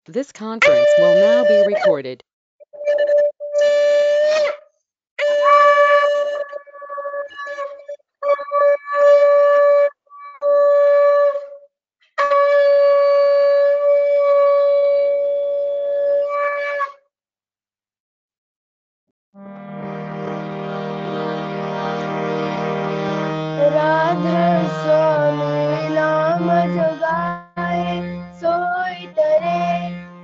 This conference will now be recorded. Radha स्वामी नाम जगाए सोई तरे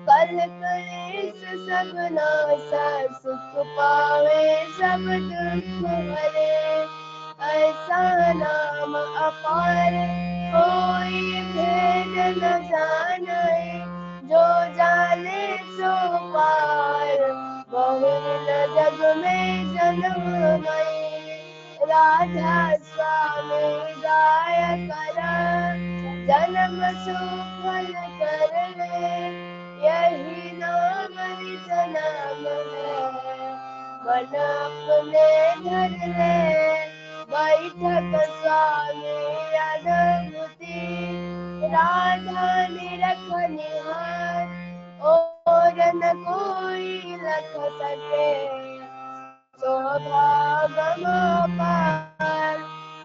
कल कलेस सब नासा सुख पावे सब दुख हरे ऐसा नाम अपार कोई भेद न जाने जो जाने सो पार बहुर न जग में जन्म गए राधा स्वामी गाय कर जन्म सुफल कर ले यही नाम निज नाम है मन अपने धर ले बैठक स्वामी अद्भुति राधा निरख निहार और न कोई लख सके स्वभावम पार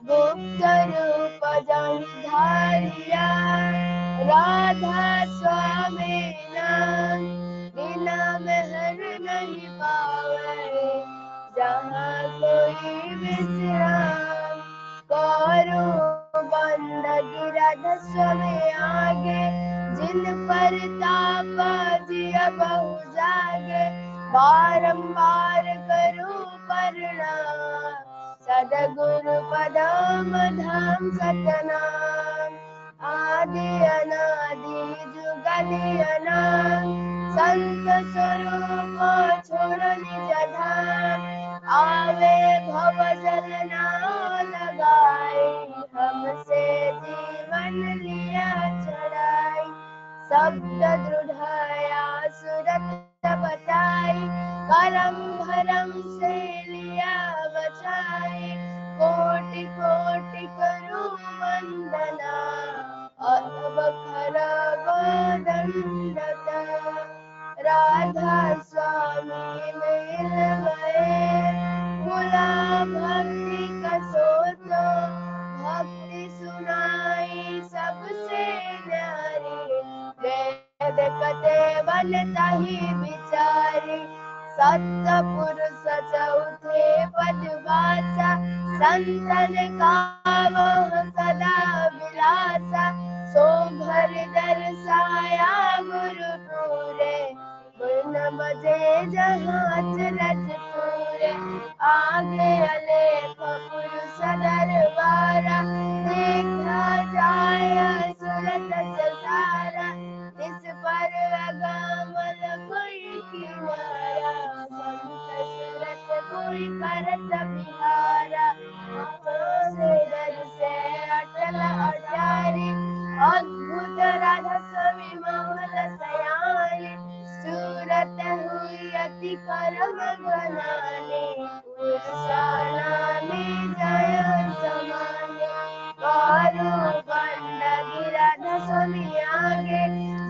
गुप्त रूप जहि धारिया राधा स्वामी नाम बिना मेहर नहीं पावे जहाँ कोई विश्राम करो बंदगी राधा स्वामी आगे जिन पर ताप जिया बहु जागे बारंबार करूं प्रणाम सदगुरु पदम धाम सतनाम आदि अनादि जुगदि अनाम संत स्वरूप छोड़ निज धाम आवे भव जल नाव लगाई हमसे जीवन लिया छड़ाई शब्द दृढ़या सुरत बताई करम भरम से लिया बचाई कोटि कोटि करूं वंदना अब खरब दंडता राधा स्वामी मिल गए भुला भक्ति कसोत भक्ति सुनाई सबसे न्यारी वेद कते बनता ही बिचारी सत्य पुरुष चौथे पदवासा संतन कावह सदा विलासा सो घर दर्शाया गुरु पूरे गुण बजे जहाँ चलत पूरे आगे अलेख पुरुष दरबारा देखा जाय सुरत सारा इस पर अगमन कोई किनारा संत सुरत कोई करत बिहारा सिर से अटल अटारी अद्भुत राधा स्वामी मोहन सयानी सूरत हुई अति करम बनाने पुरुषाना जय समाने कारू बंद गिरध स्वामी आगे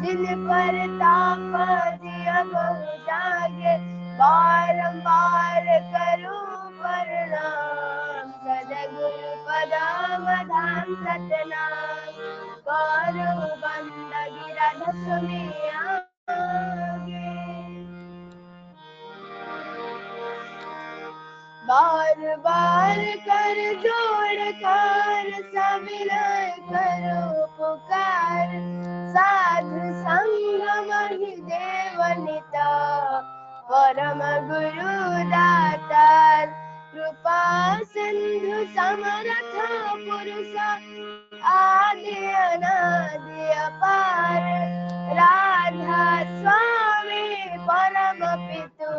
जिन पर ताप जिया बहु जागे बारंबार करूं प्रणाम सदगुरु पदाम धाम सतनाम कारू बंद गिरध स्वामी आगे बार बार कर जोड़ कर सविनय करो पुकार साधु संग महि देवनिता परम गुरु दातार कृपा सिंधु समरथ पुरुष आदि अनादि अपार राधा स्वामी परम पितु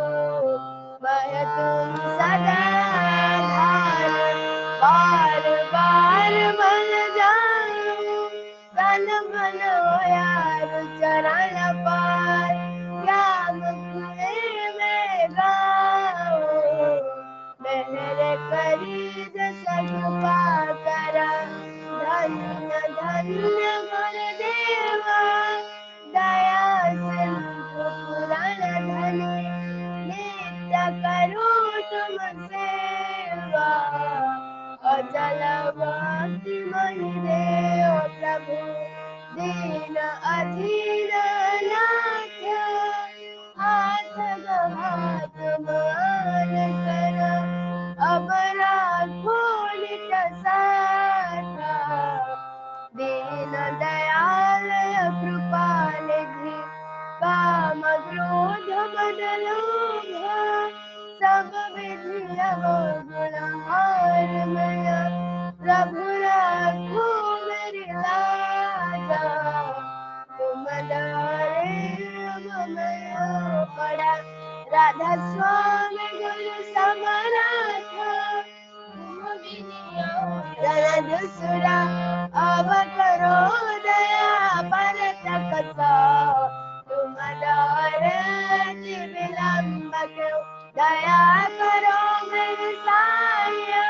वह तुम सदा धार बार बार बन जाऊं तन मन यार चरण पार क्या मुखड़े में गाऊं मेहर करी जस पाकर धन्य धन्य गुरुदेवा दया दीन अधीन नाथ हाथ गवात मान कर अपराध भूलित साथा दीन दयाल कृपानिधि काम क्रोध मद लोभ सब विधि अवगुण हारमय प्रभु राखो मेरी लाजा तुम दयालु ममय पड़ा राधा स्वामी गुरु समनाथ तुम विनिया दुसरा अवतरो दया परत कसा तुम दारति विलंब क्यों दया करो मेरे साया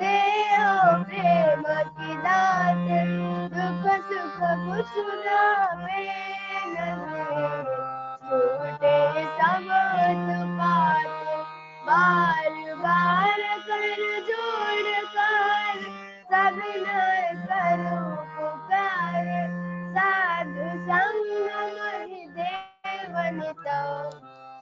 देहो प्रेम की दात दुख सुख कुछ न छूटे सब पात बार बार कर जोड़ कर सविनय करो पुकार साधु संग महि देवनित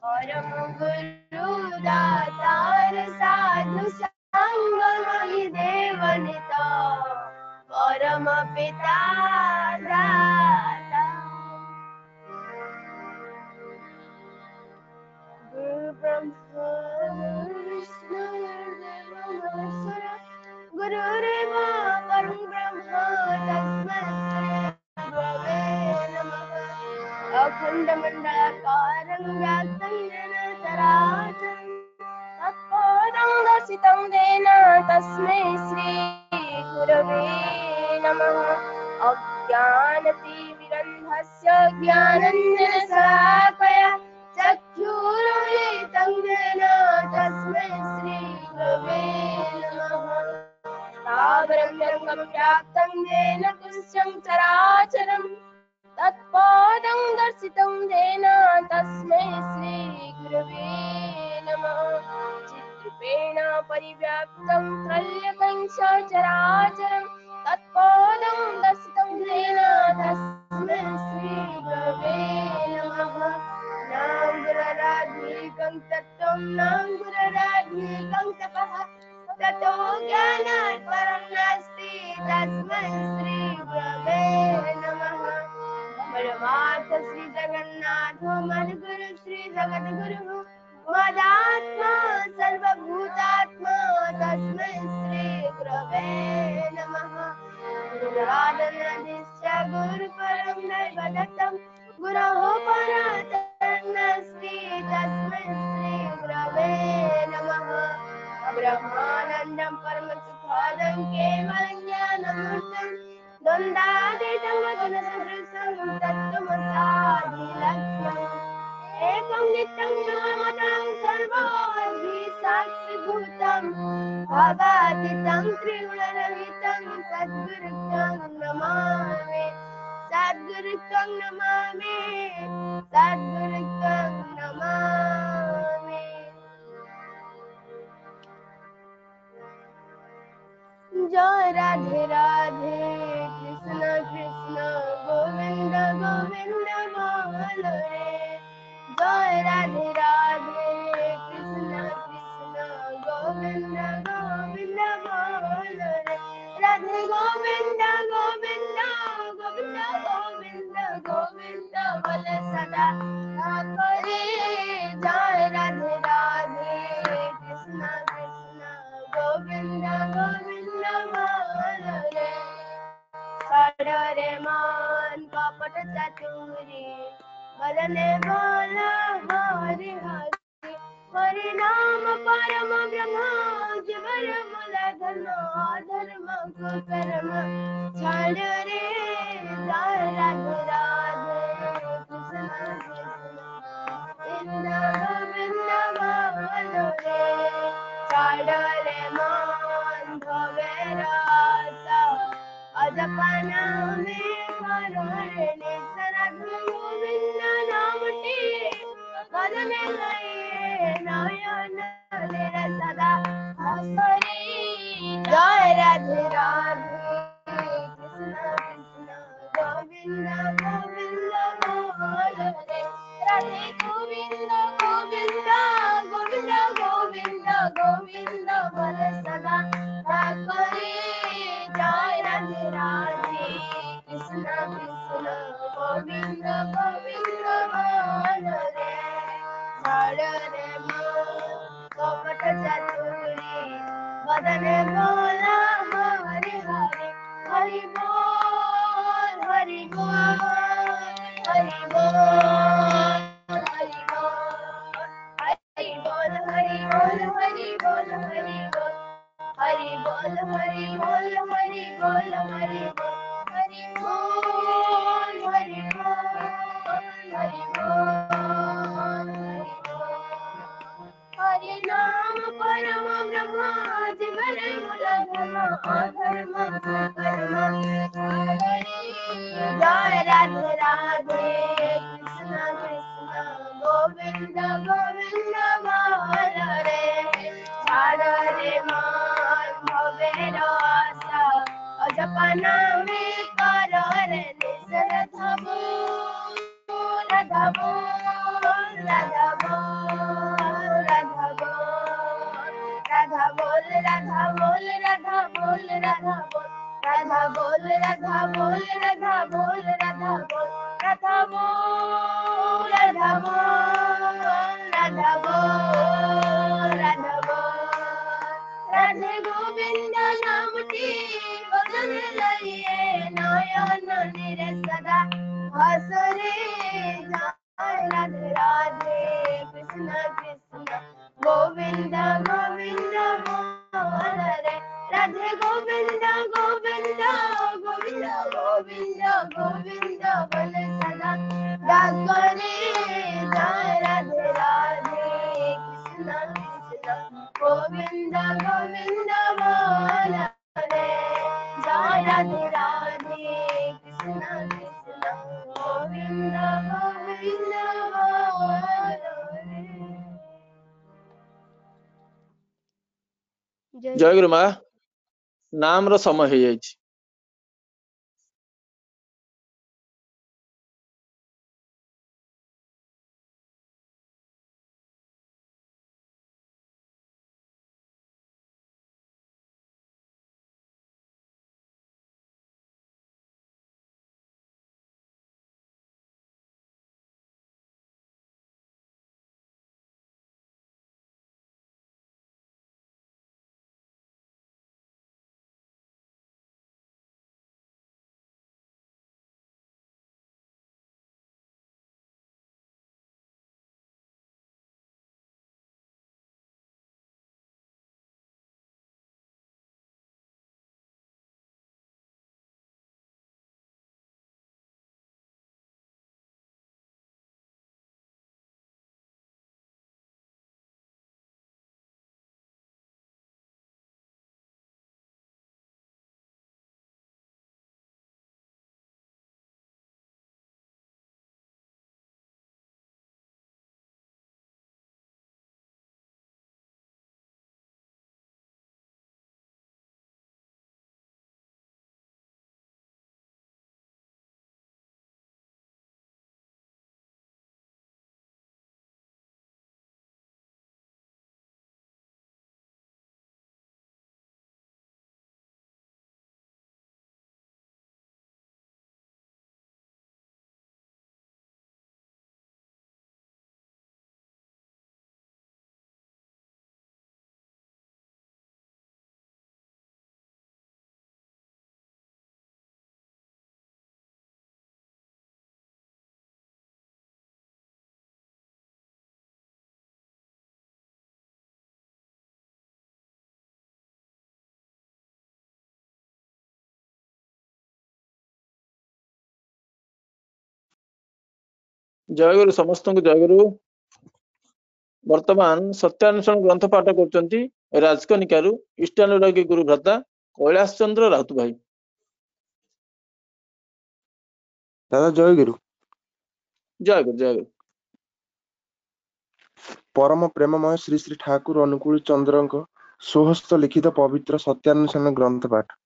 परम गुरु दातार साधु संग महि देवनित परम पिता दाता गुरु ब्रह्मा गुरु विष्णु गुरुदेवो महेश्वरा गुरुरेव परं ब्रह्म तस्मै श्री गुरवे नमः अखण्डमण्डलाकारं व्याप्तं येन चराचरं तत्पदं दर्शितं येन तस्मै श्री गुरवे नमः अज्ञानतिमिरन्धस्य ज्ञानाञ्जनशलाकया चक्षुरुन्मिलितं येन तस्मै श्री गुरवे नमः तावरं जङ्गं व्याप्तं येन दृश्यं चराचरं तत्पदं दर्शितं येन तस्मै श्री गुरवे नमः चिद्रूपेण परिव्याप्तं त्रय्यकं सचराचरं तत्पदं दर्शितं येन तस्मै श्री गुरवे नमः नाङ्गुरराधिकं तत्त्वं नाङ्गुरराधिकं तपः ततो ज्ञानात् परं नास्ति तस्मै श्री गुरवे नमः परमार्थ श्री जगन्नाथ मद्गुरु श्री जगद्गुरु मदात्मा सर्वभूतात्मा तस्मै श्री गुरवे नमः गुरुराधनादिश्च गुरुपरं दैवदत्तं गुरोः परात् नास्ति तस्मै श्री गुरवे नमः ब्रह्मानन्दं परमसुखदं केवलं ज्ञानमूर्तं द्वन्द्वातीतं वचनसदृशं तत्त्वमसाधिलक्ष्यम् एकं नित्यं नामतं सर्वोऽधि साक्षिभूतं भवातीतं त्रिगुणरहितं सद्गुरुं नमामि सद्गुरुं नमामि सद्गुरुं नमामि जय राधे राधे कृष्ण कृष्ण गोविंद गोविंद बोलो रे जय राधे राधे कृष्ण कृष्ण गोविंद गोविंद बोलो रे राधे गोविंद गोविंद गोविंद गोविंद गोविंद बोले सदा करे जय राधे राधे कृष्ण कृष्ण गोविंद गोविंद बोलो रे रे मान कपट चतुरी बदने बोला हरि हरि हरि नाम परम ब्रह्म जीवन मूल धर्म धर्म को कर्म छाड़ रे जय राधे राधे कृष्ण कृष्ण गोविंद बोलो रे छाड़ रे मान भवेरा अजपना में करुणे सरद गोविंद नामटी पद में गए नयन मेरा सदा हरि जय राधे राधे कृष्ण कृष्ण गोविंद जय गुरु माँ नाम रो समय हो जाइछि। जय गुरु समस्त को जय गुरु। वर्तमान सत्यान्वेषण ग्रंथ पाठ करछंती राजकनिकारु इष्टानुरागी गुरु भ्राता कैलाश चंद्र राउत भाई। दादा जय गुरु। जय गुरु जय गुरु। परम प्रेममय श्री श्री ठाकुर अनुकूल चंद्र स्वहस्त लिखित पवित्र सत्यान्वेषण ग्रंथ पाठ।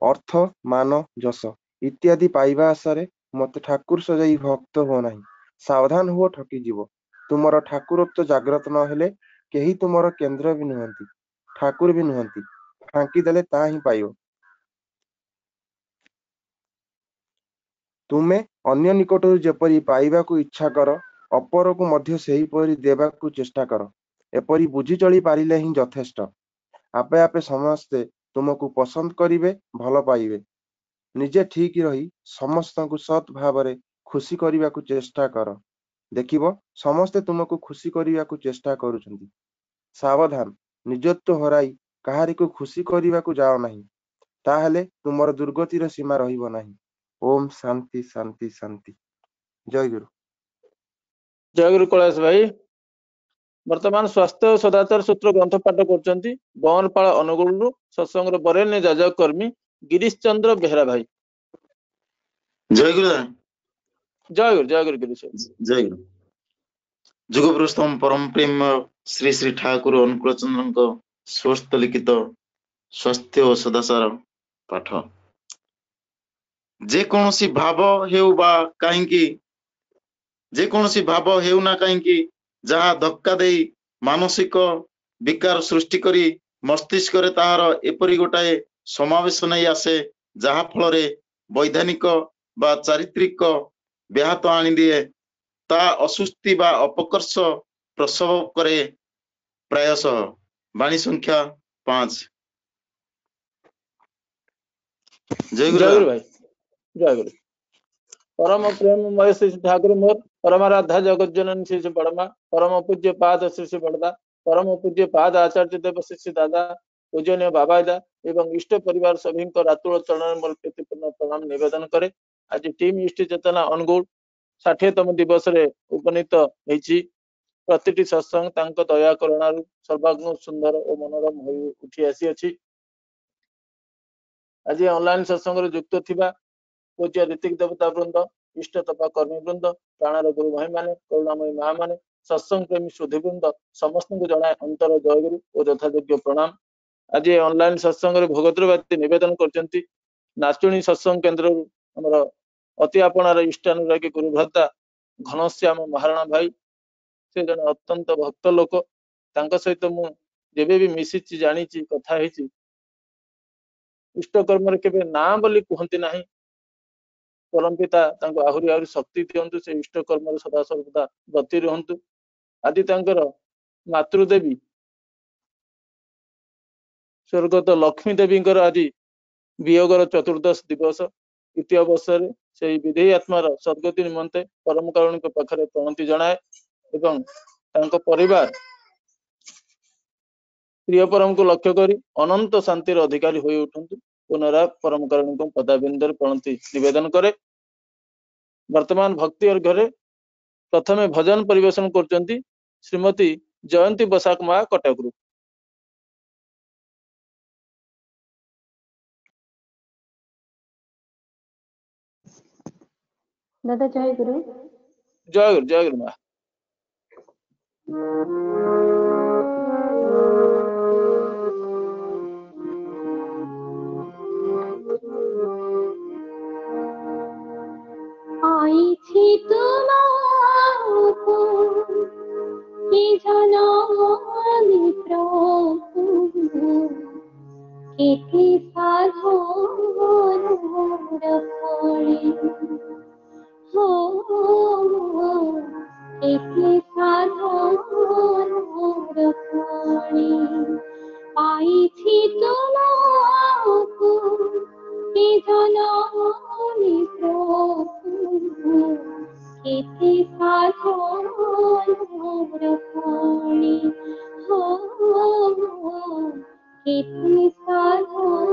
अर्थ मान जस इत्यादि पाइबा आशारे मत ठाकुर सजाई भक्त हो नहीं। सावधान हुओ ठकी जीव। तुमर ठाकुरत्व जाग्रत न हेले केही तुमर केंद्र भी नुहंती ठाकुर भी नुहंती फांकी देले ता ही पाइयो। ତୁମେ ଅନ୍ୟ ନିକଟରୁ ଯେପରି ପାଇବାକୁ ଇଚ୍ଛା କର, ଅପରକୁ ମଧ୍ୟ ସେହିପରି ଦେବାକୁ ଚେଷ୍ଟା କର। ଏପରି ବୁଝି ଚଳି ପାରିଲେ ହିଁ ଯଥେଷ୍ଟ। ଆପେ ଆପେ ସମସ୍ତେ ତୁମକୁ ପସନ୍ଦ କରିବେ, ଭଲ ପାଇବେ। ନିଜେ ଠିକ୍ ରହି ସମସ୍ତଙ୍କୁ ସତ୍ ଭାବରେ ଖୁସି କରିବାକୁ ଚେଷ୍ଟା କର। ଦେଖିବ ସମସ୍ତେ ତୁମକୁ ଖୁସି କରିବାକୁ ଚେଷ୍ଟା କରୁଛନ୍ତି। ସାବଧାନ, ନିଜତ୍ୱ ହରାଇ କାହାରିକୁ ଖୁସି କରିବାକୁ ଯାଅ ନାହିଁ, ତାହେଲେ ତୁମର ଦୁର୍ଗତିର ସୀମା ରହିବ ନାହିଁ। ଓମ୍ ଶାନ୍ତି ଶାନ୍ତି ଶାନ୍ତି। ଜୟ ଗୁରୁ। ଜୟଗୁରୁ କୈଳାସ ଭାଇ। ବର୍ତ୍ତମାନ ସ୍ୱାସ୍ଥ୍ୟ ଓ ସଦାଚାର ସୂତ୍ର ଗ୍ରନ୍ଥ ପାଠ କରୁଛନ୍ତି ବନପାଳ ଅନୁଗୁଳରୁ ସତ୍ସଙ୍ଗର ବରେଣ୍ୟ ଯାଜକ କର୍ମୀ ଗିରୀଶ ଚନ୍ଦ୍ର ବେହେରା ଭାଇ। ଜୟ ଗୁରୁ। ଜୟଗୁରୁ ଗିରୀଶ ଭାଇ। ଜୟ ଗୁରୁ। ଯୁଗପୁରୁଷୋତ୍ତମ ପରମ ପ୍ରେମ ଶ୍ରୀ ଶ୍ରୀ ଠାକୁର ଅନୁକୂଳ ଚନ୍ଦ୍ରଙ୍କ ସ୍ୱସ୍ଥ ଲିଖିତ ସ୍ୱାସ୍ଥ୍ୟ ଓ ସଦାଚାର ପାଠ। ଯେକୌଣସି ଭାବ ହେଉ ନା କାହିଁକି ଯାହା ଧକ୍କା ଦେଇ ମାନସିକ ବିକାର ସୃଷ୍ଟି କରି ମସ୍ତିଷ୍କରେ ତାହାର ଏପରି ଗୋଟାଏ ସମାବେଶ ନେଇ ଆସେ, ଯାହା ଫଳରେ ବୈଧାନିକ ବା ଚାରିତ୍ରିକ ବ୍ୟାହତ ଆଣିଦିଏ, ତା ଅସୁସ୍ଥି ବା ଅପକର୍ଷ ପ୍ରସବ କରେ। ପ୍ରାୟଶଃ ବାଣୀ ସଂଖ୍ୟା 5। ଜୟଗୁରୁ ଭାଇ। ଜୟଗୁରୁ। परम प्रेममय श्री श्री ठाकुर मोर परमाराध्या जगत जननी श्री श्री बड़मा परम पूज्य पाद श्री श्री बड़दा परम पूज्य पाद आचार्य देव श्री श्री दादा पूजनीय बाबादा एवं इष्ट परिवार सभी रातुल चरण मोर प्रीतिपूर्ण प्रणाम निवेदन करे। आज टीम इष्ट चेतना अनुगुल 60तम दिवस रे उपनीत होईची। प्रतिटी सत्संग तांको दया करुणारु सर्वाग्न सुंदर और मनोरम होई उठी आसी अछि। आज ऑनलाइन सत्संग रे युक्त थिबा पूज्य ऋतिक देवता वृंद, इष्ट तपा कर्मी वृंद, प्राणर गुरु भाई माने, करुणामयी माँ माने, सत्संग प्रेमी सुधी वृंद समस्त को जनाए अंतर जयगुरु और यथायोग्य प्रणाम। आज ऑनलाइन सत्संग रे भगवद्गीता निवेदन करचंती नाचुणी सत्संग केंद्र हमर अति आपणार इष्टानुरागी गुरु भ्राता घनश्याम महाराणा भाई। से जन अत्यंत भक्त लोक, तांका सहित मु जेबे भी मिसिची जानिची कथा हेची इष्ट कर्म रे केबे ना बोली कहंती नाही। परम पिता तांको आहुरी आहुरी शक्ति दियंतु, से इष्ट कर्म सदा सर्वदा गति रहंतु। आदि तांकर मातृदेवी स्वर्गत लक्ष्मी देवींकर आज वियोगर चतुर्दश दिवस इति अवसर से विधेयी आत्मार सद्गति निमंते परम कारुणिक पाखरे प्रणति जनाए एवं तांको परिवार प्रिय परम को लक्ष्य करी अनंत शांतिर अधिकारी होई उठंतु। पुनराय परम कारुणिक पदाबिंदर प्रणति निवेदन करे। वर्तमान भक्ति और घरे प्रथमे भजन परिवेशन करचंती श्रीमती जयंती बसाक मा कटकरू। दादा जय गुरु। जयगुरु मा। आई थी तुम्हारा कि जनानी प्रभु केते साधन रखोड़ी हो केते साधन रखोड़ी। आई थी तुम्हारा कि जनानी प्रभु केते साधन रखोड़ी हो केते साधन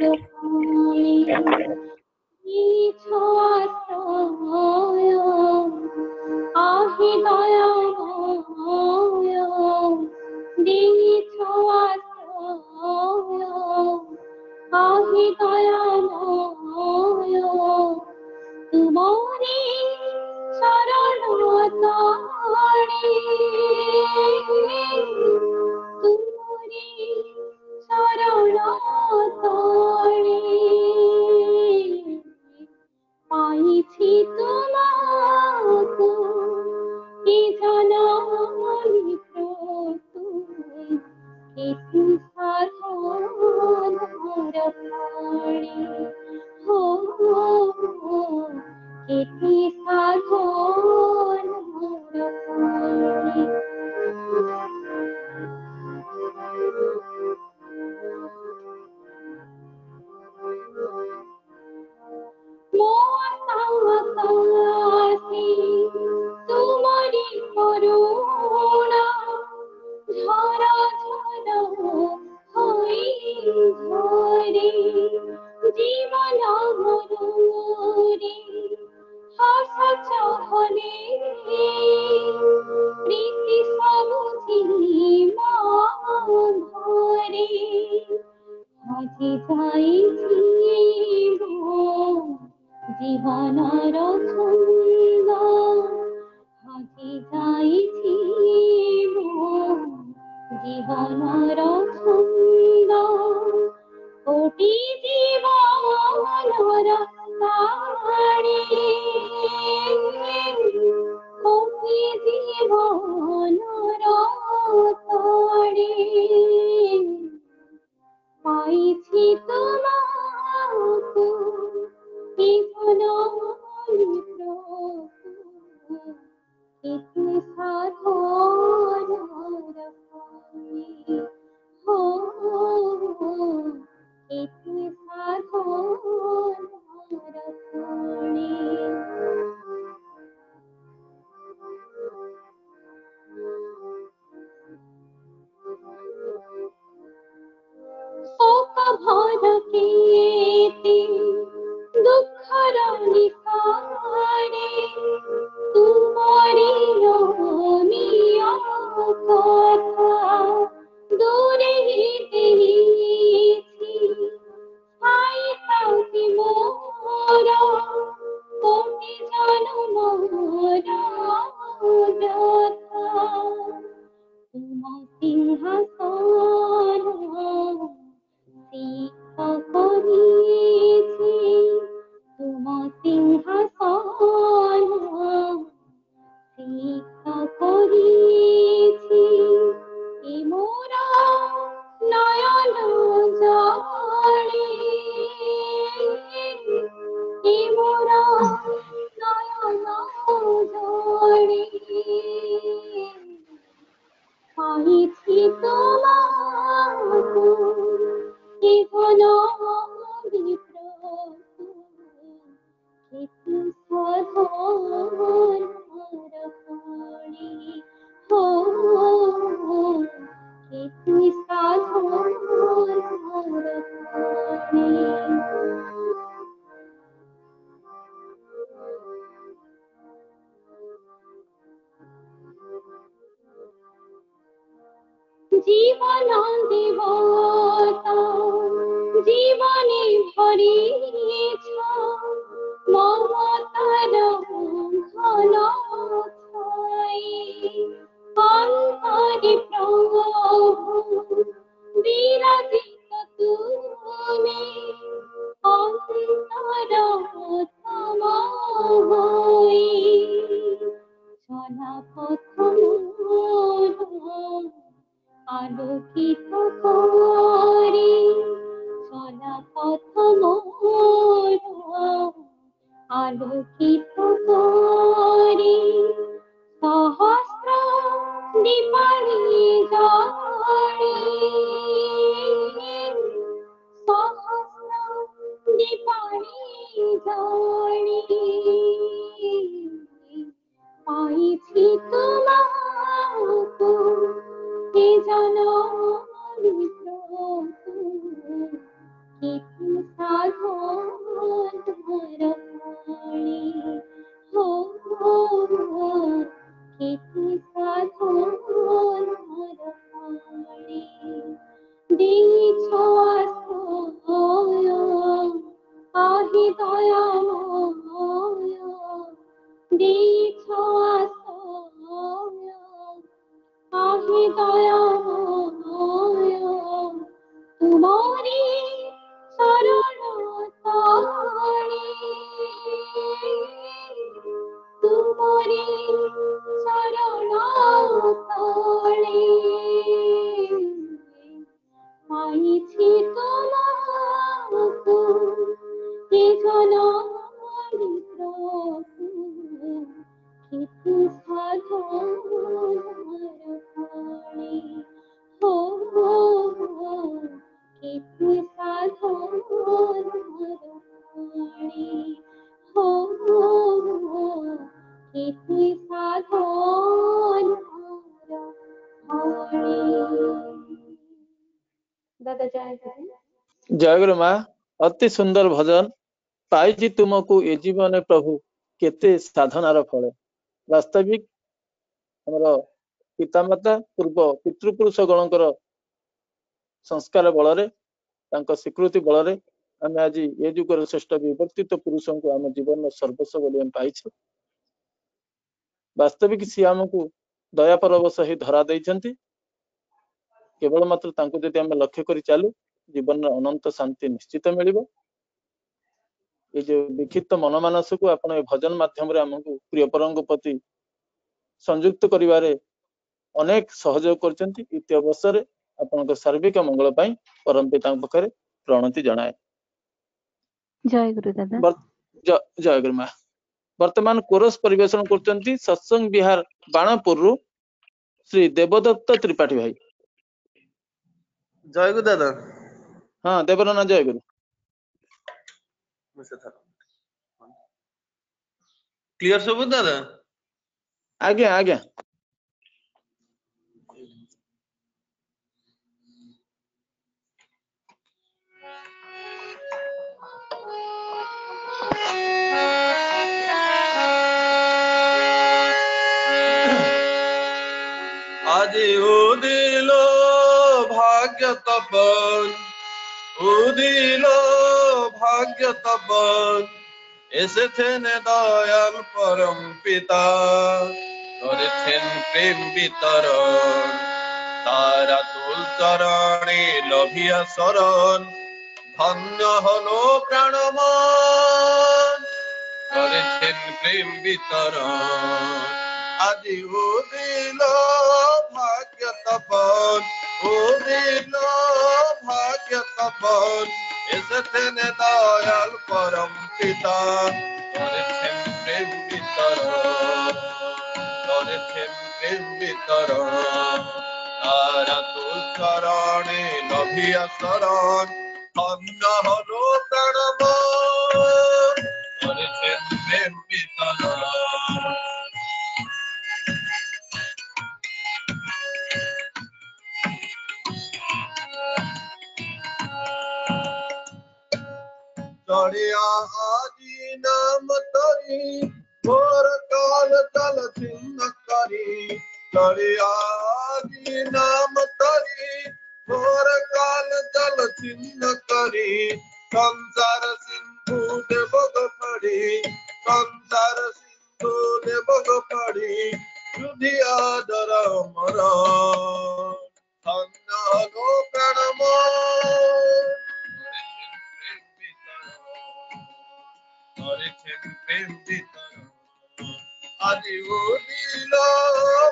रखोड़ी। आहि दयामय दीछो आश्रय आहि दयामय तुमरी शरण ताणी तुमरी शरण ताणी। आई थी तुम्हारा कि जनानी प्रभु केते साधन रखोड़ी हो সাধন রক্ষণে। আকাশে তোমারি করুণা ঝরা ঝরা হয়ে ঝরে, জীবন মরুরে হাসা চাহনে প্রীতি সবুজি মা ধরে। আজি যাইছি জীবনর ছন্দ, আজি যাইছি জীবনর ছন্দ, কোটি জীবনর কাহানি, কোটি জীবনর কাহানি। পাইছি তোমাকে জীবন প্রভু, ইতি সাধন রক্ষণে। হো ইতি সাধন রক্ষণে। শোক ভরকেতে দুঃখর নিখারে, তোমারি রমিয়া কথা দূরে দেখি, ছাই কাউকে মোরা কোটি জন্ম ব্যথা। তুম সিংহাসন শিক্ষা করিয়েছি, তুম সিংহাসন শিক্ষা করিয়েছি, এ মোরা নয়ন জলে, এ মোরা নয়ন জলে। পাইছি তোমাকে জীবন প্রভু, ইতি সাধন রক্ষণে। হো ইতি সাধন রক্ষণে। জীবন দেবতা জীবনে ভরিয়েছ, মমতার ঘন ছয়, অন্তরে প্রভু বিরাজিত তুমি, অন্তরতম হয়ে। চলা পথ মোর আলোকিত করে, চলা পথ মোর আলোকিত করে। সহস্র দীপালি জ্বলে, সহস্র দীপালি জ্বলে। পাইছি তোমাকে হে জননী প্রভু, ইতি সাধন রক্ষণে। হো ইতি সাধন রক্ষণে। দিয়েছ আশ্রয় আহি দয়াময়, দিয়েছ আশ্রয় আহি দয়াময়, তোমারি শরণ তরে, তোমারি শরণ তরে। পাইছি তোমাকে হে জননী প্রভু, दादा जय गुरु। ଜୟଗୁରୁ ମା, ଅତି ସୁନ୍ଦର ଭଜନ। ପାଇଛି ତୁମକୁ ଏ ଜୀବନ ପ୍ରଭୁ କେତେ ସାଧନାର ଫଳ। ବାସ୍ତବିକ ଆମର ପିତାମାତା ପୂର୍ବ ପିତୃପୁରୁଷ ଗଣଙ୍କର ସଂସ୍କାର ବଳରେ ତାଙ୍କ ସ୍ୱୀକୃତି ବଳରେ ଆମେ ଆଜି ଏ ଯୁଗର ଶ୍ରେଷ୍ଠ ବିବର୍ତ୍ତିତ ପୁରୁଷଙ୍କୁ ଆମ ଜୀବନର ସର୍ବସ୍ୱ ବୋଲି ଆମେ ପାଇଛୁ। ବାସ୍ତବିକ ସିଏ ଆମକୁ ଦୟା ପରବଶ ହେଇ ଧରା ଦେଇଛନ୍ତି। କେବଳ ମାତ୍ର ତାଙ୍କୁ ଯଦି ଆମେ ଲକ୍ଷ୍ୟ କରି ଚାଲୁ ଜୀବନର ଅନନ୍ତ ଶାନ୍ତି ନିଶ୍ଚିତ ମିଳିବ। ଏ ଯୋଉ ବିକ୍ଷିପ୍ତ ମନ ମାନସକୁ ଆପଣ ଏ ଭଜନ ମାଧ୍ୟମରେ ଆମକୁ ପ୍ରିୟ ପରଙ୍କ ପ୍ରତି ସଂଯୁକ୍ତ କରିବାରେ ଅନେକ ସହଯୋଗ କରିଛନ୍ତି। ଇତି ଅବସରରେ ଆପଣଙ୍କ ସାର୍ବିକ ମଙ୍ଗଳ ପାଇଁ ପରମ ପିତାଙ୍କ ପାଖରେ ପ୍ରଣତି ଜଣାଏ। ଜୟ ଗୁରୁ ଦାଦା। ଜୟ ଗୁରୁ ମା। ବର୍ତ୍ତମାନ କୋରସ ପରିବେଷଣ କରୁଛନ୍ତି ସତ୍ସଙ୍ଗ ବିହାର ବାଣପୁରରୁ ଶ୍ରୀ ଦେବଦତ୍ତ ତ୍ରିପାଠୀ ଭାଇ। ଜୟ ଗୁରୁ ଦାଦା। ହଁ ଦେବରନା ଜୟ ଗୁରୁ। କ୍ଲିୟର ସବୁ ଦାଦା? ଆଜ୍ଞା ଆଜ୍ଞା। আজি উদিল ভাগ্য তপন, উদিল ভাগ্য তপন, এসেছেন দয়াল পরম পিতা, করেছেন প্রেম বিতরণ, তারা তুল চরণে লভিয়া শরণ, ধন্য হলো প্রাণমন, করেছেন প্রেম বিতরণ। আজি উদিল ভাগ্য তপন, উদিল ভাগ্য তপন, এসেছেন দয়াল পরম পিতা, করেছেন প্রেম বিতরণ, করেছেন প্রেম বিতরণ, তারা তুল চরণে লভিয়া শরণ, ধন্য হলো প্রাণমন, করেছেন প্রেম বিতরণ। चढ़िया आदि नाम तरी, मोर काल तल चिन्ह करी, चढ़िया आदि नाम तरी, मोर काल तल चिन्ह करी, संसार सिंधु देवग पड़ी, संसार सिंधु देवग पड़ी, युधिया दर मर, धन्य हो प्रणमन, করেছেন প্রেম বিতরণ। আজি উদিল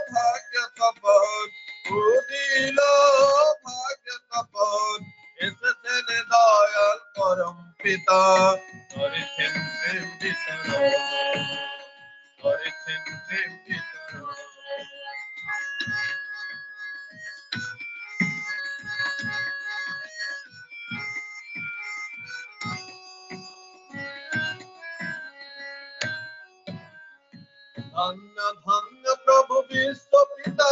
ভাগ্য তপন, উদিল ভাগ্য তপন, এসেছেন দয়াল পরম পিতা, করেছেন প্রেম বিতরণ, করেছেন প্রেম বিতরণ। ধন্য ধন্য প্রভু বিশ্ব পিতা,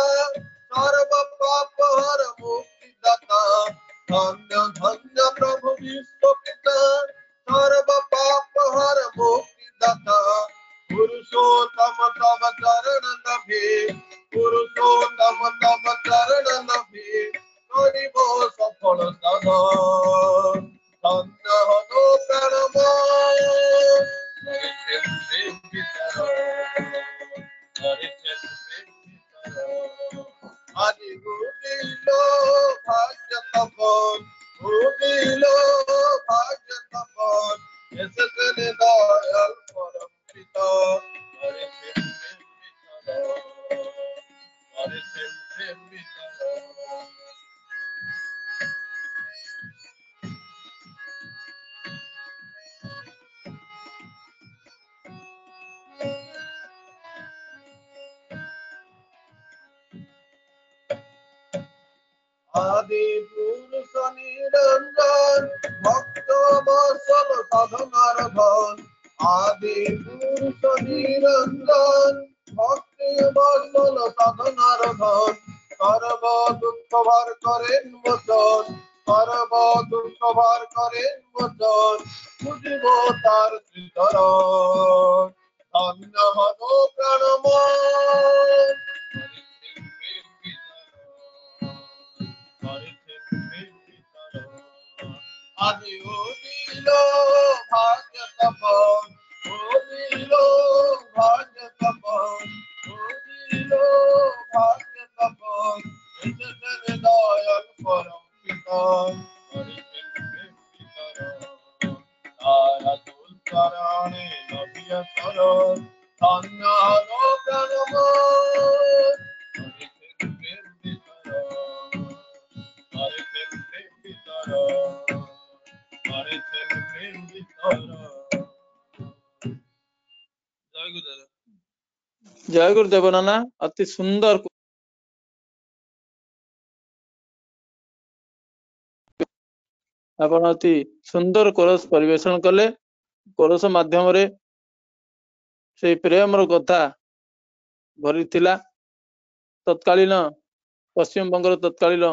সর্ব পাপ হর মুক্তি দাতা, ধন্য ধন্য প্রভু বিশ্ব পিতা, সর্ব পাপ হর মুক্তি দাতা, পুরুষোত্তম তব চরণ নভে, পুরুষোত্তম তব চরণ নভে, করিব সফল সাধন, ধন্য হলো প্রাণমন, করেছেন প্রেম বিতরণ, করেছেন প্রেম বিতরণ। আজি উদিল ভাগ্য তপন, উদিল ভাগ্য তপন, এসেছেন দয়াল পরম পিতা, করেছেন প্রেম বিতরণ, করেছেন প্রেম বিতরণ। आदि पुरुष निरंजन भक्त बसल साधनार धन आदि पुरुष निरंजन भक्ति बसल साधनार धन सर्व दुख भार करें मोचन सर्व दुख भार करें मोचन बुझिब तार श्रीचरण धन्य हनो प्राणमय आदि ओदिलो भाग्य तपन ओदिलो भाग्य तपन ओदिलो भाग्य तपन जन दयाल परम पिता तारा तुलचरणे नबिय शरण धन्य हनो प्राणमय ଜୟ ଗୁରୁଦେବ ନାନା ଅତି ସୁନ୍ଦର ଆପଣ ଅତି ସୁନ୍ଦର କୋରସ ପରିବେଷଣ କଲେ କୋରସ ମାଧ୍ୟମରେ ସେଇ ପ୍ରେମର କଥା ଭରିଥିଲା ତତ୍କାଳୀନ ପଶ୍ଚିମବଙ୍ଗର ତତ୍କାଳୀନ